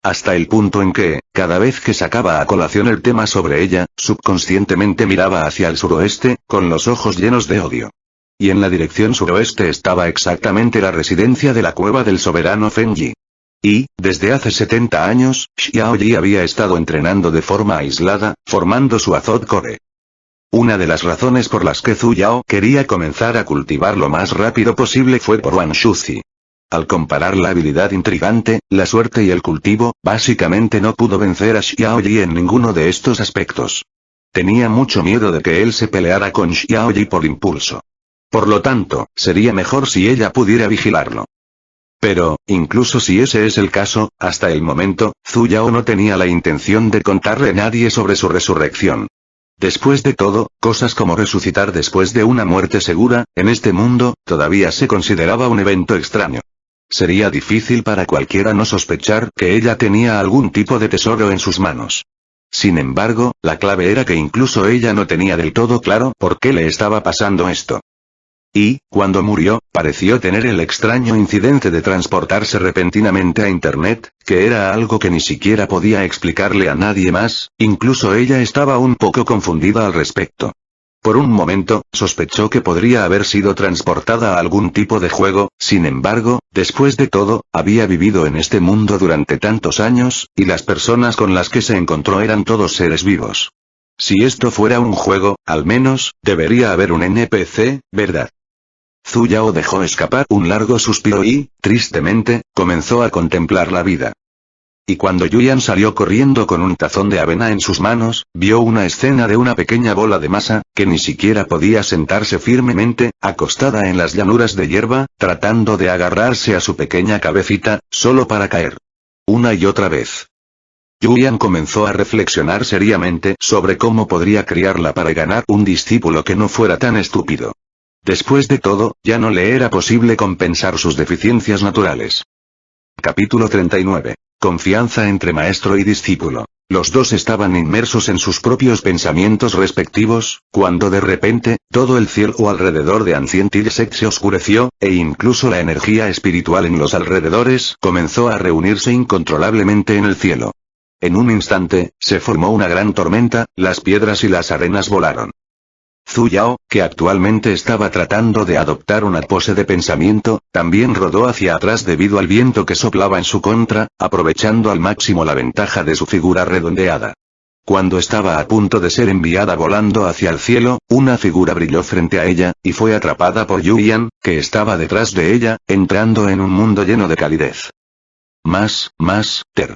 Hasta el punto en que, cada vez que sacaba a colación el tema sobre ella, subconscientemente miraba hacia el suroeste, con los ojos llenos de odio. Y en la dirección suroeste estaba exactamente la residencia de la cueva del soberano Fengyi. Y, desde hace 70 años, Xiaoji había estado entrenando de forma aislada, formando su Azot Core. Una de las razones por las que Zhu Yao quería comenzar a cultivar lo más rápido posible fue por Wang Shuzi. Al comparar la habilidad intrigante, la suerte y el cultivo, básicamente no pudo vencer a Xiaoji en ninguno de estos aspectos. Tenía mucho miedo de que él se peleara con Xiaoji por impulso. Por lo tanto, sería mejor si ella pudiera vigilarlo. Pero, incluso si ese es el caso, hasta el momento, Zhu Yao no tenía la intención de contarle a nadie sobre su resurrección. Después de todo, cosas como resucitar después de una muerte segura, en este mundo, todavía se consideraba un evento extraño. Sería difícil para cualquiera no sospechar que ella tenía algún tipo de tesoro en sus manos. Sin embargo, la clave era que incluso ella no tenía del todo claro por qué le estaba pasando esto. Y, cuando murió, pareció tener el extraño incidente de transportarse repentinamente a Internet, que era algo que ni siquiera podía explicarle a nadie más, incluso ella estaba un poco confundida al respecto. Por un momento, sospechó que podría haber sido transportada a algún tipo de juego, sin embargo, después de todo, había vivido en este mundo durante tantos años, y las personas con las que se encontró eran todos seres vivos. Si esto fuera un juego, al menos, debería haber un NPC, ¿verdad? Zhu Yao dejó escapar un largo suspiro y, tristemente, comenzó a contemplar la vida. Y cuando Yuyan salió corriendo con un tazón de avena en sus manos, vio una escena de una pequeña bola de masa, que ni siquiera podía sentarse firmemente, acostada en las llanuras de hierba, tratando de agarrarse a su pequeña cabecita, solo para caer. Una y otra vez. Yuyan comenzó a reflexionar seriamente sobre cómo podría criarla para ganar un discípulo que no fuera tan estúpido. Después de todo, ya no le era posible compensar sus deficiencias naturales. Capítulo 39. Confianza entre maestro y discípulo. Los dos estaban inmersos en sus propios pensamientos respectivos, cuando de repente, todo el cielo alrededor de Ancient Ilsec se oscureció, e incluso la energía espiritual en los alrededores comenzó a reunirse incontrolablemente en el cielo. En un instante, se formó una gran tormenta, las piedras y las arenas volaron. Zhu Yao, que actualmente estaba tratando de adoptar una pose de pensamiento, también rodó hacia atrás debido al viento que soplaba en su contra, aprovechando al máximo la ventaja de su figura redondeada. Cuando estaba a punto de ser enviada volando hacia el cielo, una figura brilló frente a ella, y fue atrapada por Yuyan, que estaba detrás de ella, entrando en un mundo lleno de calidez. Ter.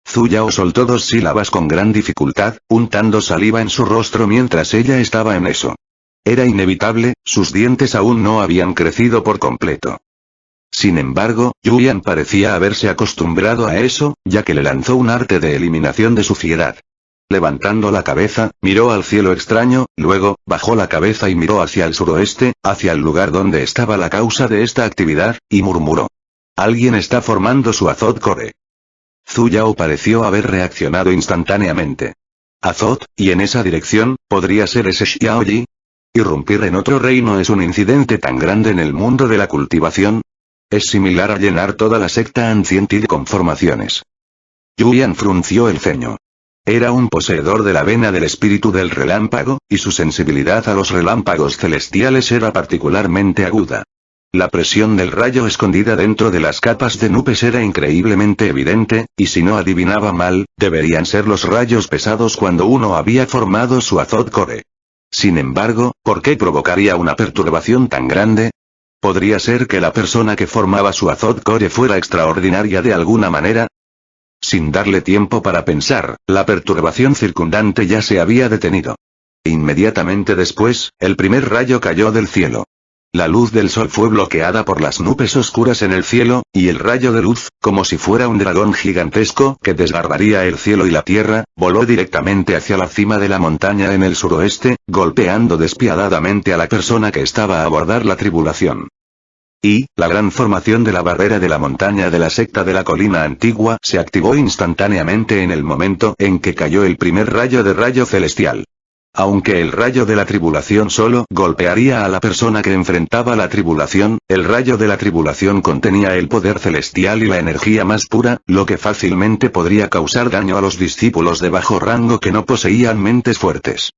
Zhu Yao soltó 2 sílabas con gran dificultad, untando saliva en su rostro mientras ella estaba en eso. Era inevitable, sus dientes aún no habían crecido por completo. Sin embargo, Yuyan parecía haberse acostumbrado a eso, ya que le lanzó un arte de eliminación de suciedad. Levantando la cabeza, miró al cielo extraño, luego, bajó la cabeza y miró hacia el suroeste, hacia el lugar donde estaba la causa de esta actividad, y murmuró. Alguien está formando su Azot Core. Zhu Yao pareció haber reaccionado instantáneamente. Azot, y en esa dirección, ¿podría ser ese Xiaoyi? ¿Irrumpir en otro reino es un incidente tan grande en el mundo de la cultivación? Es similar a llenar toda la secta Ancient con formaciones. Yuyan frunció el ceño. Era un poseedor de la vena del espíritu del relámpago, y su sensibilidad a los relámpagos celestiales era particularmente aguda. La presión del rayo escondida dentro de las capas de nubes era increíblemente evidente, y si no adivinaba mal, deberían ser los rayos pesados cuando uno había formado su Azot Core. Sin embargo, ¿por qué provocaría una perturbación tan grande? ¿Podría ser que la persona que formaba su Azot Core fuera extraordinaria de alguna manera? Sin darle tiempo para pensar, la perturbación circundante ya se había detenido. Inmediatamente después, el primer rayo cayó del cielo. La luz del sol fue bloqueada por las nubes oscuras en el cielo, y el rayo de luz, como si fuera un dragón gigantesco que desgarraría el cielo y la tierra, voló directamente hacia la cima de la montaña en el suroeste, golpeando despiadadamente a la persona que estaba a abordar la tribulación. Y, la gran formación de la barrera de la montaña de la secta de la colina antigua se activó instantáneamente en el momento en que cayó el primer rayo celestial. Aunque el rayo de la tribulación solo golpearía a la persona que enfrentaba la tribulación, el rayo de la tribulación contenía el poder celestial y la energía más pura, lo que fácilmente podría causar daño a los discípulos de bajo rango que no poseían mentes fuertes.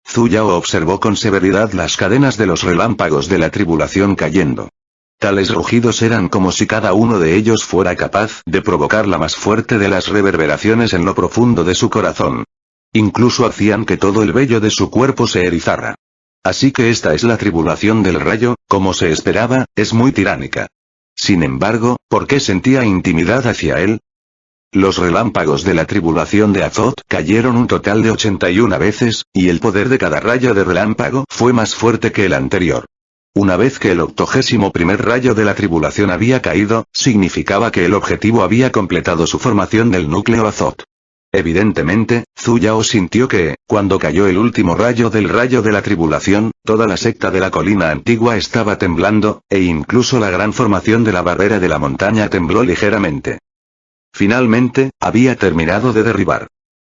Zhu Yao observó con severidad las cadenas de los relámpagos de la tribulación cayendo. Tales rugidos eran como si cada uno de ellos fuera capaz de provocar la más fuerte de las reverberaciones en lo profundo de su corazón. Incluso hacían que todo el vello de su cuerpo se erizara. Así que esta es la tribulación del rayo, como se esperaba, es muy tiránica. Sin embargo, ¿por qué sentía intimidad hacia él? Los relámpagos de la tribulación de Azot cayeron un total de 81 veces, y el poder de cada rayo de relámpago fue más fuerte que el anterior. Una vez que el 81º rayo de la tribulación había caído, significaba que el objetivo había completado su formación del núcleo Azot. Evidentemente, Zhu Yao sintió que, cuando cayó el último rayo de la tribulación, toda la secta de la colina antigua estaba temblando, e incluso la gran formación de la barrera de la montaña tembló ligeramente. Finalmente, había terminado de derribar.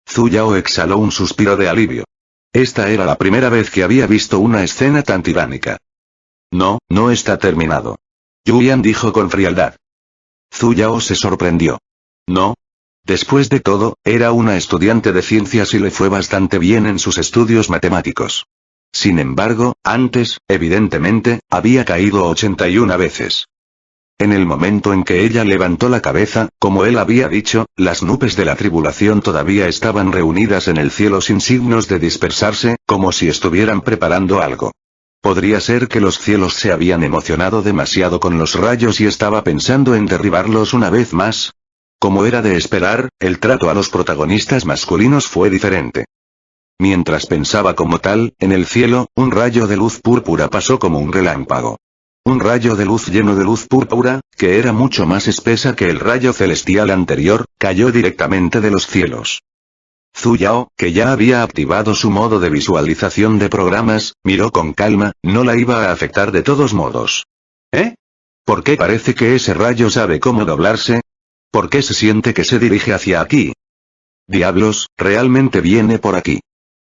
Zhu Yao exhaló un suspiro de alivio. Esta era la primera vez que había visto una escena tan tiránica. No está terminado. Yuyan dijo con frialdad. Zhu Yao se sorprendió. No. Después de todo, era una estudiante de ciencias y le fue bastante bien en sus estudios matemáticos. Sin embargo, antes, evidentemente, había caído 81 veces. En el momento en que ella levantó la cabeza, como él había dicho, las nubes de la tribulación todavía estaban reunidas en el cielo sin signos de dispersarse, como si estuvieran preparando algo. ¿Podría ser que los cielos se habían emocionado demasiado con los rayos y estaba pensando en derribarlos una vez más? Como era de esperar, el trato a los protagonistas masculinos fue diferente. Mientras pensaba como tal, en el cielo, un rayo de luz púrpura pasó como un relámpago. Un rayo de luz lleno de luz púrpura, que era mucho más espesa que el rayo celestial anterior, cayó directamente de los cielos. Zhu Yao, que ya había activado su modo de visualización de programas, miró con calma, no la iba a afectar de todos modos. ¿Eh? ¿Por qué parece que ese rayo sabe cómo doblarse? ¿Por qué se siente que se dirige hacia aquí? Diablos, realmente viene por aquí.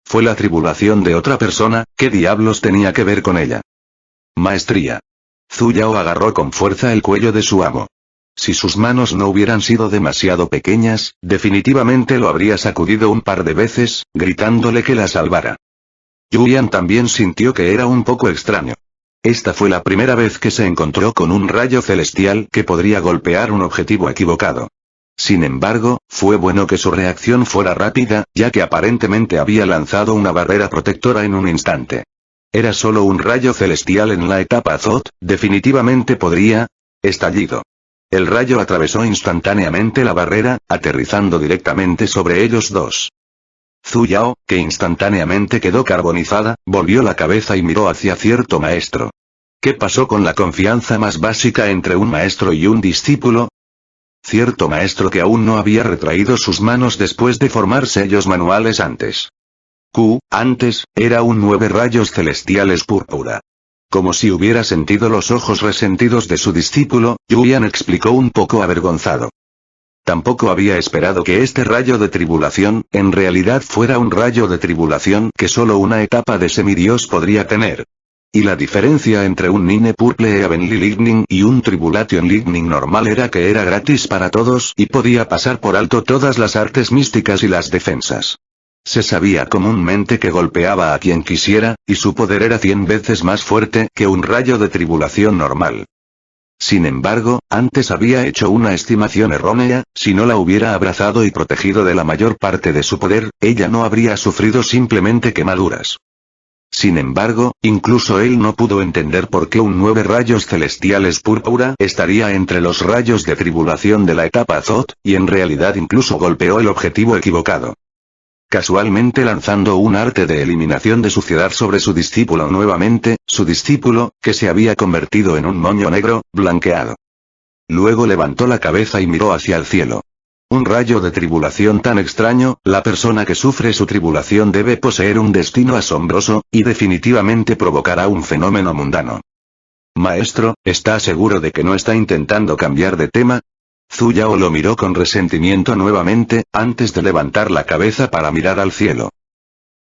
Fue la tribulación de otra persona, ¿qué diablos tenía que ver con ella? Maestría. Zhu Yao agarró con fuerza el cuello de su amo. Si sus manos no hubieran sido demasiado pequeñas, definitivamente lo habría sacudido un par de veces, gritándole que la salvara. Yuyan también sintió que era un poco extraño. Esta fue la primera vez que se encontró con un rayo celestial que podría golpear un objetivo equivocado. Sin embargo, fue bueno que su reacción fuera rápida, ya que aparentemente había lanzado una barrera protectora en un instante. Era solo un rayo celestial en la etapa Zot, definitivamente podría... Estallido. El rayo atravesó instantáneamente la barrera, aterrizando directamente sobre ellos dos. Zhu Yao, que instantáneamente quedó carbonizada, volvió la cabeza y miró hacia cierto maestro. ¿Qué pasó con la confianza más básica entre un maestro y un discípulo? Cierto maestro que aún no había retraído sus manos después de formar sellos manuales antes. Antes, era un 9 rayos celestiales púrpura. Como si hubiera sentido los ojos resentidos de su discípulo, Yuyan explicó un poco avergonzado. Tampoco había esperado que este rayo de tribulación, en realidad fuera un rayo de tribulación que solo una etapa de semidios podría tener. Y la diferencia entre un Nine Purple Heavenly Lightning y un Tribulation Lightning normal era que era gratis para todos y podía pasar por alto todas las artes místicas y las defensas. Se sabía comúnmente que golpeaba a quien quisiera, y su poder era 100 veces más fuerte que un rayo de tribulación normal. Sin embargo, antes había hecho una estimación errónea, si no la hubiera abrazado y protegido de la mayor parte de su poder, ella no habría sufrido simplemente quemaduras. Sin embargo, incluso él no pudo entender por qué un 9 rayos celestiales púrpura estaría entre los rayos de tribulación de la etapa Zot, y en realidad incluso golpeó el objetivo equivocado. Casualmente lanzando un arte de eliminación de suciedad sobre su discípulo nuevamente, su discípulo, que se había convertido en un moño negro, blanqueado. Luego levantó la cabeza y miró hacia el cielo. Un rayo de tribulación tan extraño, la persona que sufre su tribulación debe poseer un destino asombroso, y definitivamente provocará un fenómeno mundano. Maestro, ¿está seguro de que no está intentando cambiar de tema? Zhu Yao lo miró con resentimiento nuevamente, antes de levantar la cabeza para mirar al cielo.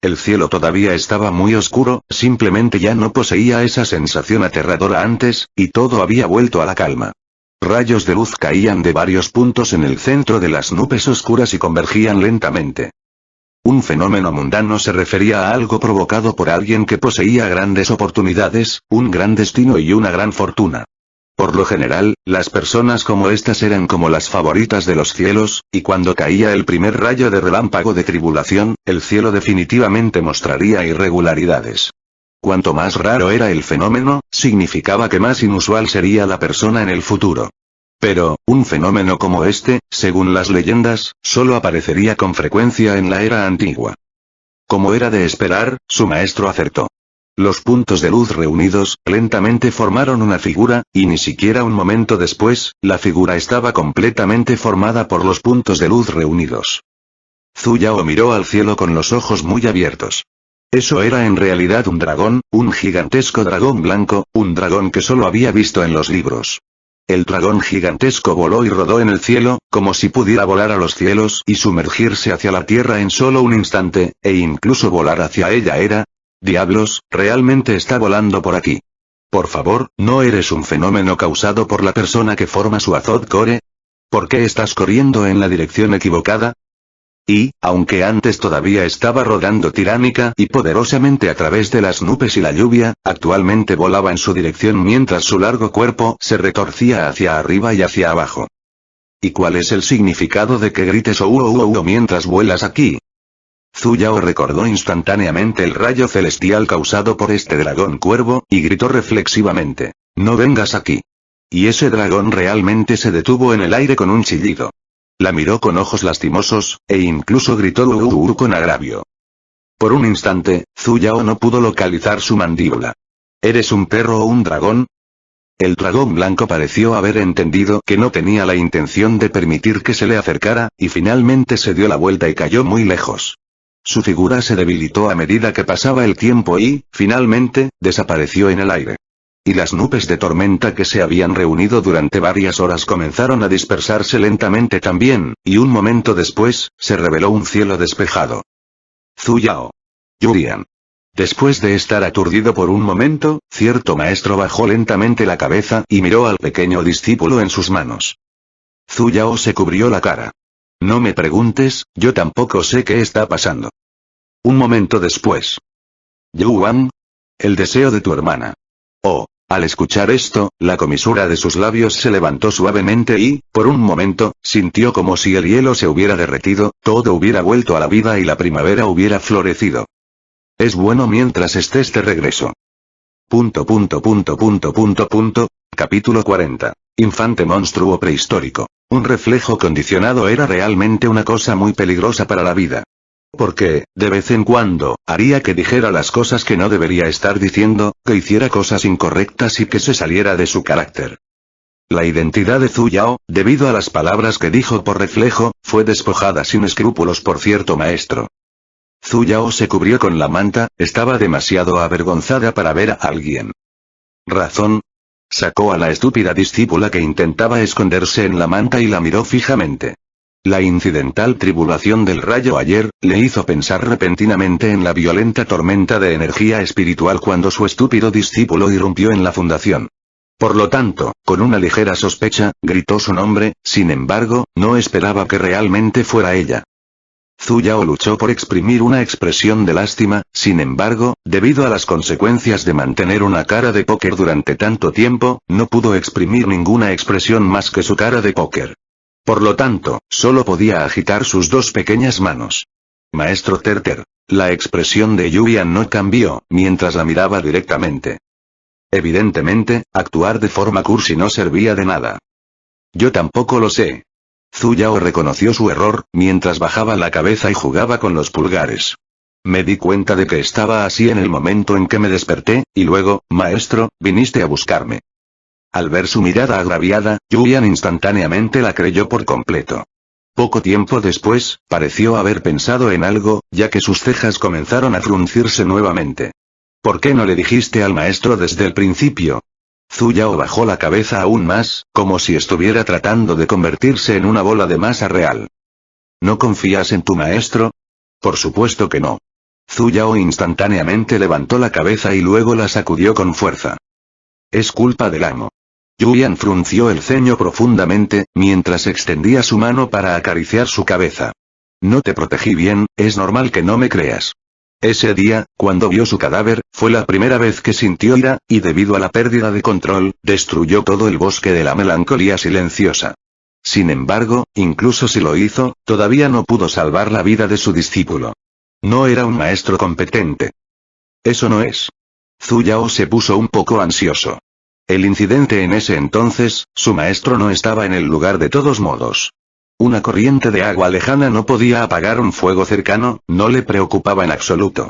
El cielo todavía estaba muy oscuro, simplemente ya no poseía esa sensación aterradora antes, y todo había vuelto a la calma. Rayos de luz caían de varios puntos en el centro de las nubes oscuras y convergían lentamente. Un fenómeno mundano se refería a algo provocado por alguien que poseía grandes oportunidades, un gran destino y una gran fortuna. Por lo general, las personas como estas eran como las favoritas de los cielos, y cuando caía el primer rayo de relámpago de tribulación, el cielo definitivamente mostraría irregularidades. Cuanto más raro era el fenómeno, significaba que más inusual sería la persona en el futuro. Pero, un fenómeno como este, según las leyendas, solo aparecería con frecuencia en la era antigua. Como era de esperar, su maestro acertó. Los puntos de luz reunidos, lentamente formaron una figura, y ni siquiera un momento después, la figura estaba completamente formada por los puntos de luz reunidos. Zhu Yao miró al cielo con los ojos muy abiertos. Eso era en realidad un dragón, un gigantesco dragón blanco, un dragón que solo había visto en los libros. El dragón gigantesco voló y rodó en el cielo, como si pudiera volar a los cielos y sumergirse hacia la tierra en solo un instante, e incluso volar hacia ella era... Diablos, realmente está volando por aquí. Por favor, ¿no eres un fenómeno causado por la persona que forma su Azot Core? ¿Por qué estás corriendo en la dirección equivocada? Y, aunque antes todavía estaba rodando tiránica y poderosamente a través de las nubes y la lluvia, actualmente volaba en su dirección mientras su largo cuerpo se retorcía hacia arriba y hacia abajo. ¿Y cuál es el significado de que grites oh mientras vuelas aquí? Zhu Yao recordó instantáneamente el rayo celestial causado por este dragón cuervo, y gritó reflexivamente, «No vengas aquí». Y ese dragón realmente se detuvo en el aire con un chillido. La miró con ojos lastimosos, e incluso gritó con agravio. Por un instante, Zhu Yao no pudo localizar su mandíbula. ¿Eres un perro o un dragón? El dragón blanco pareció haber entendido que no tenía la intención de permitir que se le acercara, y finalmente se dio la vuelta y cayó muy lejos. Su figura se debilitó a medida que pasaba el tiempo y, finalmente, desapareció en el aire. Y las nubes de tormenta que se habían reunido durante varias horas comenzaron a dispersarse lentamente también, y un momento después, se reveló un cielo despejado. Zhu Yao. Julian. Después de estar aturdido por un momento, cierto maestro bajó lentamente la cabeza y miró al pequeño discípulo en sus manos. Zhu Yao se cubrió la cara. No me preguntes, yo tampoco sé qué está pasando. Un momento después. Yuan. El deseo de tu hermana. Oh. Al escuchar esto, la comisura de sus labios se levantó suavemente y, por un momento, sintió como si el hielo se hubiera derretido, todo hubiera vuelto a la vida y la primavera hubiera florecido. Es bueno mientras estés de regreso. Capítulo 40. Infante monstruo prehistórico. Un reflejo condicionado era realmente una cosa muy peligrosa para la vida. Porque, de vez en cuando, haría que dijera las cosas que no debería estar diciendo, que hiciera cosas incorrectas y que se saliera de su carácter. La identidad de Zhu Yao, debido a las palabras que dijo por reflejo, fue despojada sin escrúpulos por cierto maestro. Zhu Yao se cubrió con la manta, estaba demasiado avergonzada para ver a alguien. ¿Razón? Sacó a la estúpida discípula que intentaba esconderse en la manta y la miró fijamente. La incidental tribulación del rayo ayer, le hizo pensar repentinamente en la violenta tormenta de energía espiritual cuando su estúpido discípulo irrumpió en la fundación. Por lo tanto, con una ligera sospecha, gritó su nombre, sin embargo, no esperaba que realmente fuera ella. Zhu Yao luchó por exprimir una expresión de lástima, sin embargo, debido a las consecuencias de mantener una cara de póker durante tanto tiempo, no pudo exprimir ninguna expresión más que su cara de póker. Por lo tanto, solo podía agitar sus dos pequeñas manos. Maestro Terter. La expresión de Yuyan no cambió, mientras la miraba directamente. Evidentemente, actuar de forma cursi no servía de nada. Yo tampoco lo sé. Zhu Yao reconoció su error, mientras bajaba la cabeza y jugaba con los pulgares. Me di cuenta de que estaba así en el momento en que me desperté, y luego, maestro, viniste a buscarme. Al ver su mirada agraviada, Yuyan instantáneamente la creyó por completo. Poco tiempo después, pareció haber pensado en algo, ya que sus cejas comenzaron a fruncirse nuevamente. ¿Por qué no le dijiste al maestro desde el principio? Zhu Yao bajó la cabeza aún más, como si estuviera tratando de convertirse en una bola de masa real. ¿No confías en tu maestro? Por supuesto que no. Zhu Yao instantáneamente levantó la cabeza y luego la sacudió con fuerza. Es culpa del amo. Yuyan frunció el ceño profundamente, mientras extendía su mano para acariciar su cabeza. No te protegí bien, es normal que no me creas. Ese día, cuando vio su cadáver, fue la primera vez que sintió ira, y debido a la pérdida de control, destruyó todo el bosque de la melancolía silenciosa. Sin embargo, incluso si lo hizo, todavía no pudo salvar la vida de su discípulo. No era un maestro competente. Eso no es. Zhu Yao se puso un poco ansioso. El incidente en ese entonces, su maestro no estaba en el lugar de todos modos. Una corriente de agua lejana no podía apagar un fuego cercano, no le preocupaba en absoluto.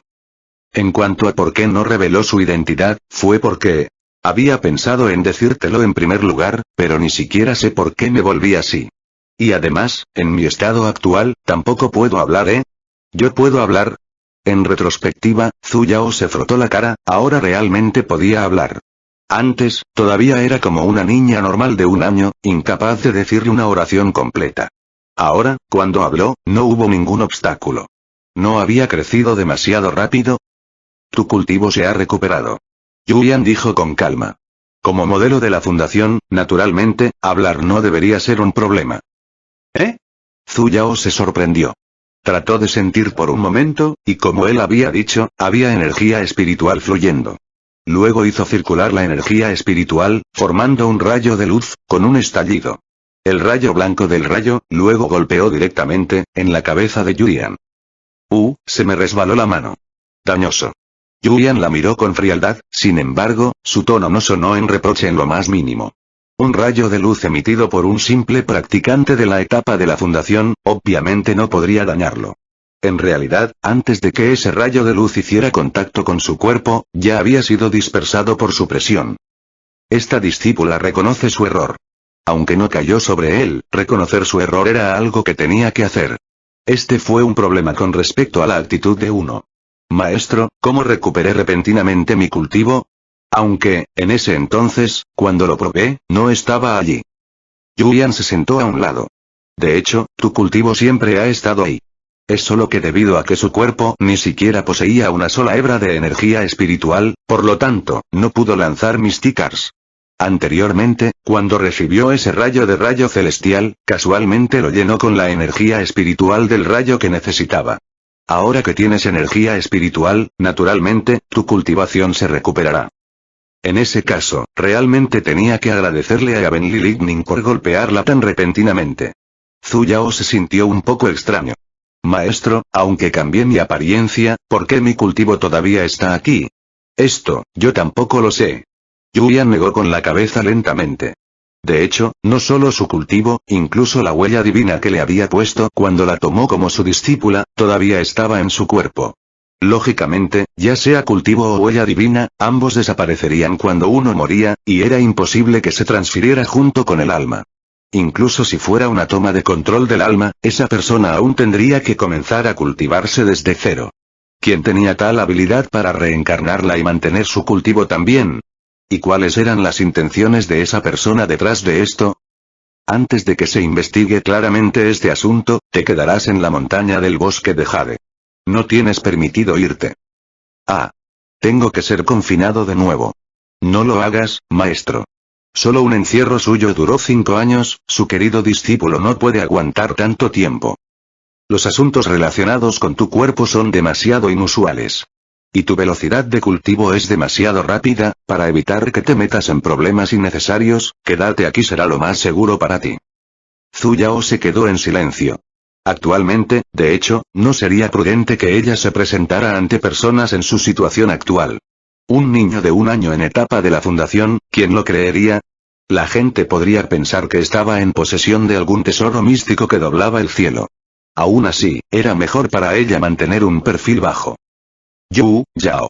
En cuanto a por qué no reveló su identidad, fue porque... había pensado en decírtelo en primer lugar, pero ni siquiera sé por qué me volví así. Y además, en mi estado actual, tampoco puedo hablar, ¿eh? ¿Yo puedo hablar? En retrospectiva, Zhu Yao se frotó la cara, ahora realmente podía hablar. Antes, todavía era como una niña normal de 1 año, incapaz de decirle una oración completa. Ahora, cuando habló, no hubo ningún obstáculo. ¿No había crecido demasiado rápido? Tu cultivo se ha recuperado. Yuyan dijo con calma. Como modelo de la fundación, naturalmente, hablar no debería ser un problema. ¿Eh? Zhu Yao se sorprendió. Trató de sentir por un momento, y como él había dicho, había energía espiritual fluyendo. Luego hizo circular la energía espiritual, formando un rayo de luz, con un estallido. El rayo blanco del rayo, luego golpeó directamente, en la cabeza de Yuyan. Se me resbaló la mano. Dañoso. Yuyan la miró con frialdad, sin embargo, su tono no sonó en reproche en lo más mínimo. Un rayo de luz emitido por un simple practicante de la etapa de la fundación, obviamente no podría dañarlo. En realidad, antes de que ese rayo de luz hiciera contacto con su cuerpo, ya había sido dispersado por su presión. Esta discípula reconoce su error. Aunque no cayó sobre él, reconocer su error era algo que tenía que hacer. Este fue un problema con respecto a la actitud de uno. Maestro, ¿cómo recuperé repentinamente mi cultivo? Aunque, en ese entonces, cuando lo probé, no estaba allí. Julian se sentó a un lado. De hecho, tu cultivo siempre ha estado ahí. Es solo que debido a que su cuerpo ni siquiera poseía una sola hebra de energía espiritual, por lo tanto, no pudo lanzar Mysticars. Anteriormente, cuando recibió ese rayo celestial, casualmente lo llenó con la energía espiritual del rayo que necesitaba. Ahora que tienes energía espiritual, naturalmente, tu cultivación se recuperará. En ese caso, realmente tenía que agradecerle a Avenli Lightning por golpearla tan repentinamente. Zhu Yao se sintió un poco extraño. Maestro, aunque cambié mi apariencia, ¿por qué mi cultivo todavía está aquí? Esto, yo tampoco lo sé. Julian negó con la cabeza lentamente. De hecho, no solo su cultivo, incluso la huella divina que le había puesto cuando la tomó como su discípula, todavía estaba en su cuerpo. Lógicamente, ya sea cultivo o huella divina, ambos desaparecerían cuando uno moría, y era imposible que se transfiriera junto con el alma. Incluso si fuera una toma de control del alma, esa persona aún tendría que comenzar a cultivarse desde cero. ¿Quién tenía tal habilidad para reencarnarla y mantener su cultivo también? ¿Y cuáles eran las intenciones de esa persona detrás de esto? Antes de que se investigue claramente este asunto, te quedarás en la montaña del bosque de Jade. No tienes permitido irte. Ah. Tengo que ser confinado de nuevo. No lo hagas, maestro. Solo un encierro suyo duró 5 años, su querido discípulo no puede aguantar tanto tiempo. Los asuntos relacionados con tu cuerpo son demasiado inusuales. Y tu velocidad de cultivo es demasiado rápida, para evitar que te metas en problemas innecesarios, quédate aquí será lo más seguro para ti. Zhu Yao se quedó en silencio. Actualmente, de hecho, no sería prudente que ella se presentara ante personas en su situación actual. Un niño de 1 año en etapa de la fundación, ¿quién lo creería? La gente podría pensar que estaba en posesión de algún tesoro místico que doblaba el cielo. Aún así, era mejor para ella mantener un perfil bajo. Yao.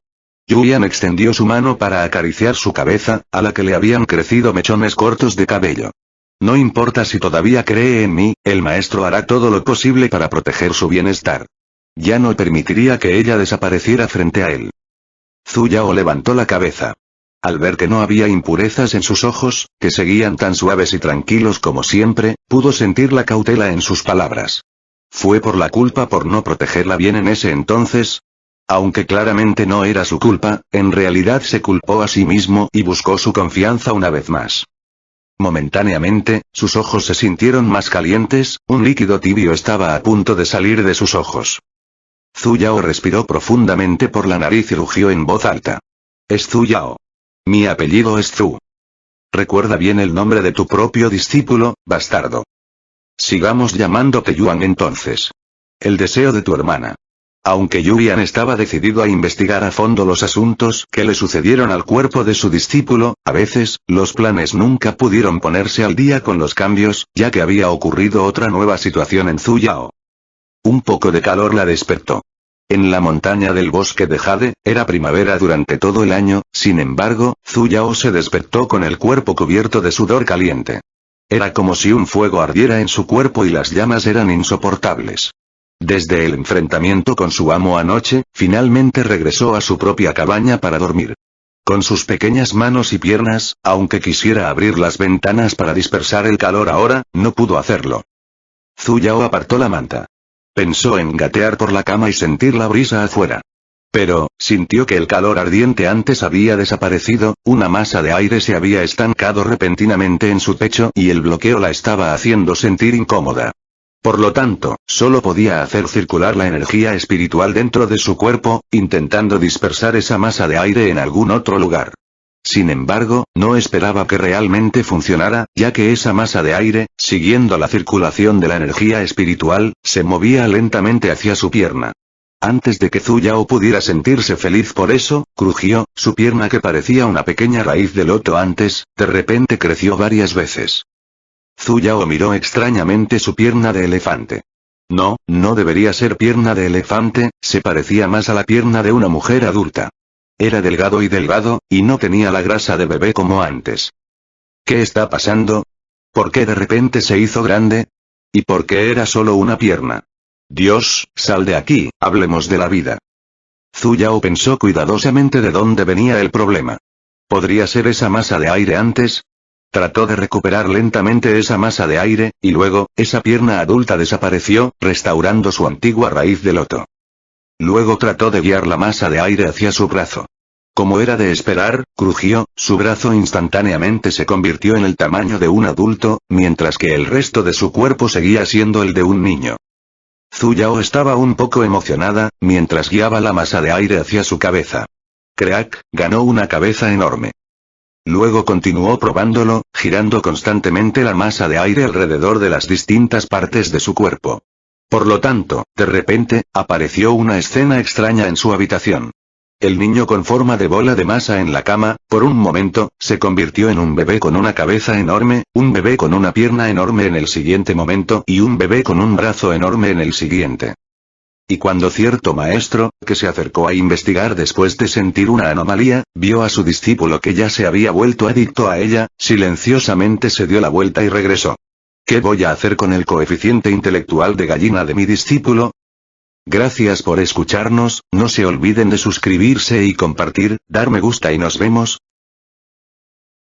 Julian extendió su mano para acariciar su cabeza, a la que le habían crecido mechones cortos de cabello. No importa si todavía cree en mí, el maestro hará todo lo posible para proteger su bienestar. Ya no permitiría que ella desapareciera frente a él. Zhu Yao levantó la cabeza. Al ver que no había impurezas en sus ojos, que seguían tan suaves y tranquilos como siempre, pudo sentir la cautela en sus palabras. ¿Fue por la culpa por no protegerla bien en ese entonces? Aunque claramente no era su culpa, en realidad se culpó a sí mismo y buscó su confianza una vez más. Momentáneamente, sus ojos se sintieron más calientes, un líquido tibio estaba a punto de salir de sus ojos. Zhu Yao respiró profundamente por la nariz y rugió en voz alta. Es Zhu Yao. Mi apellido es Zhu. Recuerda bien el nombre de tu propio discípulo, bastardo. Sigamos llamándote Yuan entonces. El deseo de tu hermana. Aunque Julian estaba decidido a investigar a fondo los asuntos que le sucedieron al cuerpo de su discípulo, a veces, los planes nunca pudieron ponerse al día con los cambios, ya que había ocurrido otra nueva situación en Zhu Yao. Un poco de calor la despertó. En la montaña del bosque de Jade, era primavera durante todo el año, sin embargo, Zhu Yao se despertó con el cuerpo cubierto de sudor caliente. Era como si un fuego ardiera en su cuerpo y las llamas eran insoportables. Desde el enfrentamiento con su amo anoche, finalmente regresó a su propia cabaña para dormir. Con sus pequeñas manos y piernas, aunque quisiera abrir las ventanas para dispersar el calor ahora, no pudo hacerlo. Zhu Yao apartó la manta. Pensó en gatear por la cama y sentir la brisa afuera. Pero, sintió que el calor ardiente antes había desaparecido, una masa de aire se había estancado repentinamente en su pecho y el bloqueo la estaba haciendo sentir incómoda. Por lo tanto, solo podía hacer circular la energía espiritual dentro de su cuerpo, intentando dispersar esa masa de aire en algún otro lugar. Sin embargo, no esperaba que realmente funcionara, ya que esa masa de aire, siguiendo la circulación de la energía espiritual, se movía lentamente hacia su pierna. Antes de que Zuyao pudiera sentirse feliz por eso, crujió, su pierna que parecía una pequeña raíz de loto antes, de repente creció varias veces. Zuyao miró extrañamente su pierna de elefante. No, no debería ser pierna de elefante, se parecía más a la pierna de una mujer adulta. Era delgado, y no tenía la grasa de bebé como antes. ¿Qué está pasando? ¿Por qué de repente se hizo grande? ¿Y por qué era solo una pierna? Dios, sal de aquí, hablemos de la vida. Zuyao pensó cuidadosamente de dónde venía el problema. ¿Podría ser esa masa de aire antes? Trató de recuperar lentamente esa masa de aire, y luego, esa pierna adulta desapareció, restaurando su antigua raíz de loto. Luego trató de guiar la masa de aire hacia su brazo. Como era de esperar, crujió, su brazo instantáneamente se convirtió en el tamaño de un adulto, mientras que el resto de su cuerpo seguía siendo el de un niño. Zuyao estaba un poco emocionada, mientras guiaba la masa de aire hacia su cabeza. Crack, ganó una cabeza enorme. Luego continuó probándolo, girando constantemente la masa de aire alrededor de las distintas partes de su cuerpo. Por lo tanto, de repente, apareció una escena extraña en su habitación. El niño con forma de bola de masa en la cama, por un momento, se convirtió en un bebé con una cabeza enorme, un bebé con una pierna enorme en el siguiente momento y un bebé con un brazo enorme en el siguiente. Y cuando cierto maestro, que se acercó a investigar después de sentir una anomalía, vio a su discípulo que ya se había vuelto adicto a ella, silenciosamente se dio la vuelta y regresó. ¿Qué voy a hacer con el coeficiente intelectual de gallina de mi discípulo? Gracias por escucharnos, no se olviden de suscribirse y compartir, dar me gusta y nos vemos.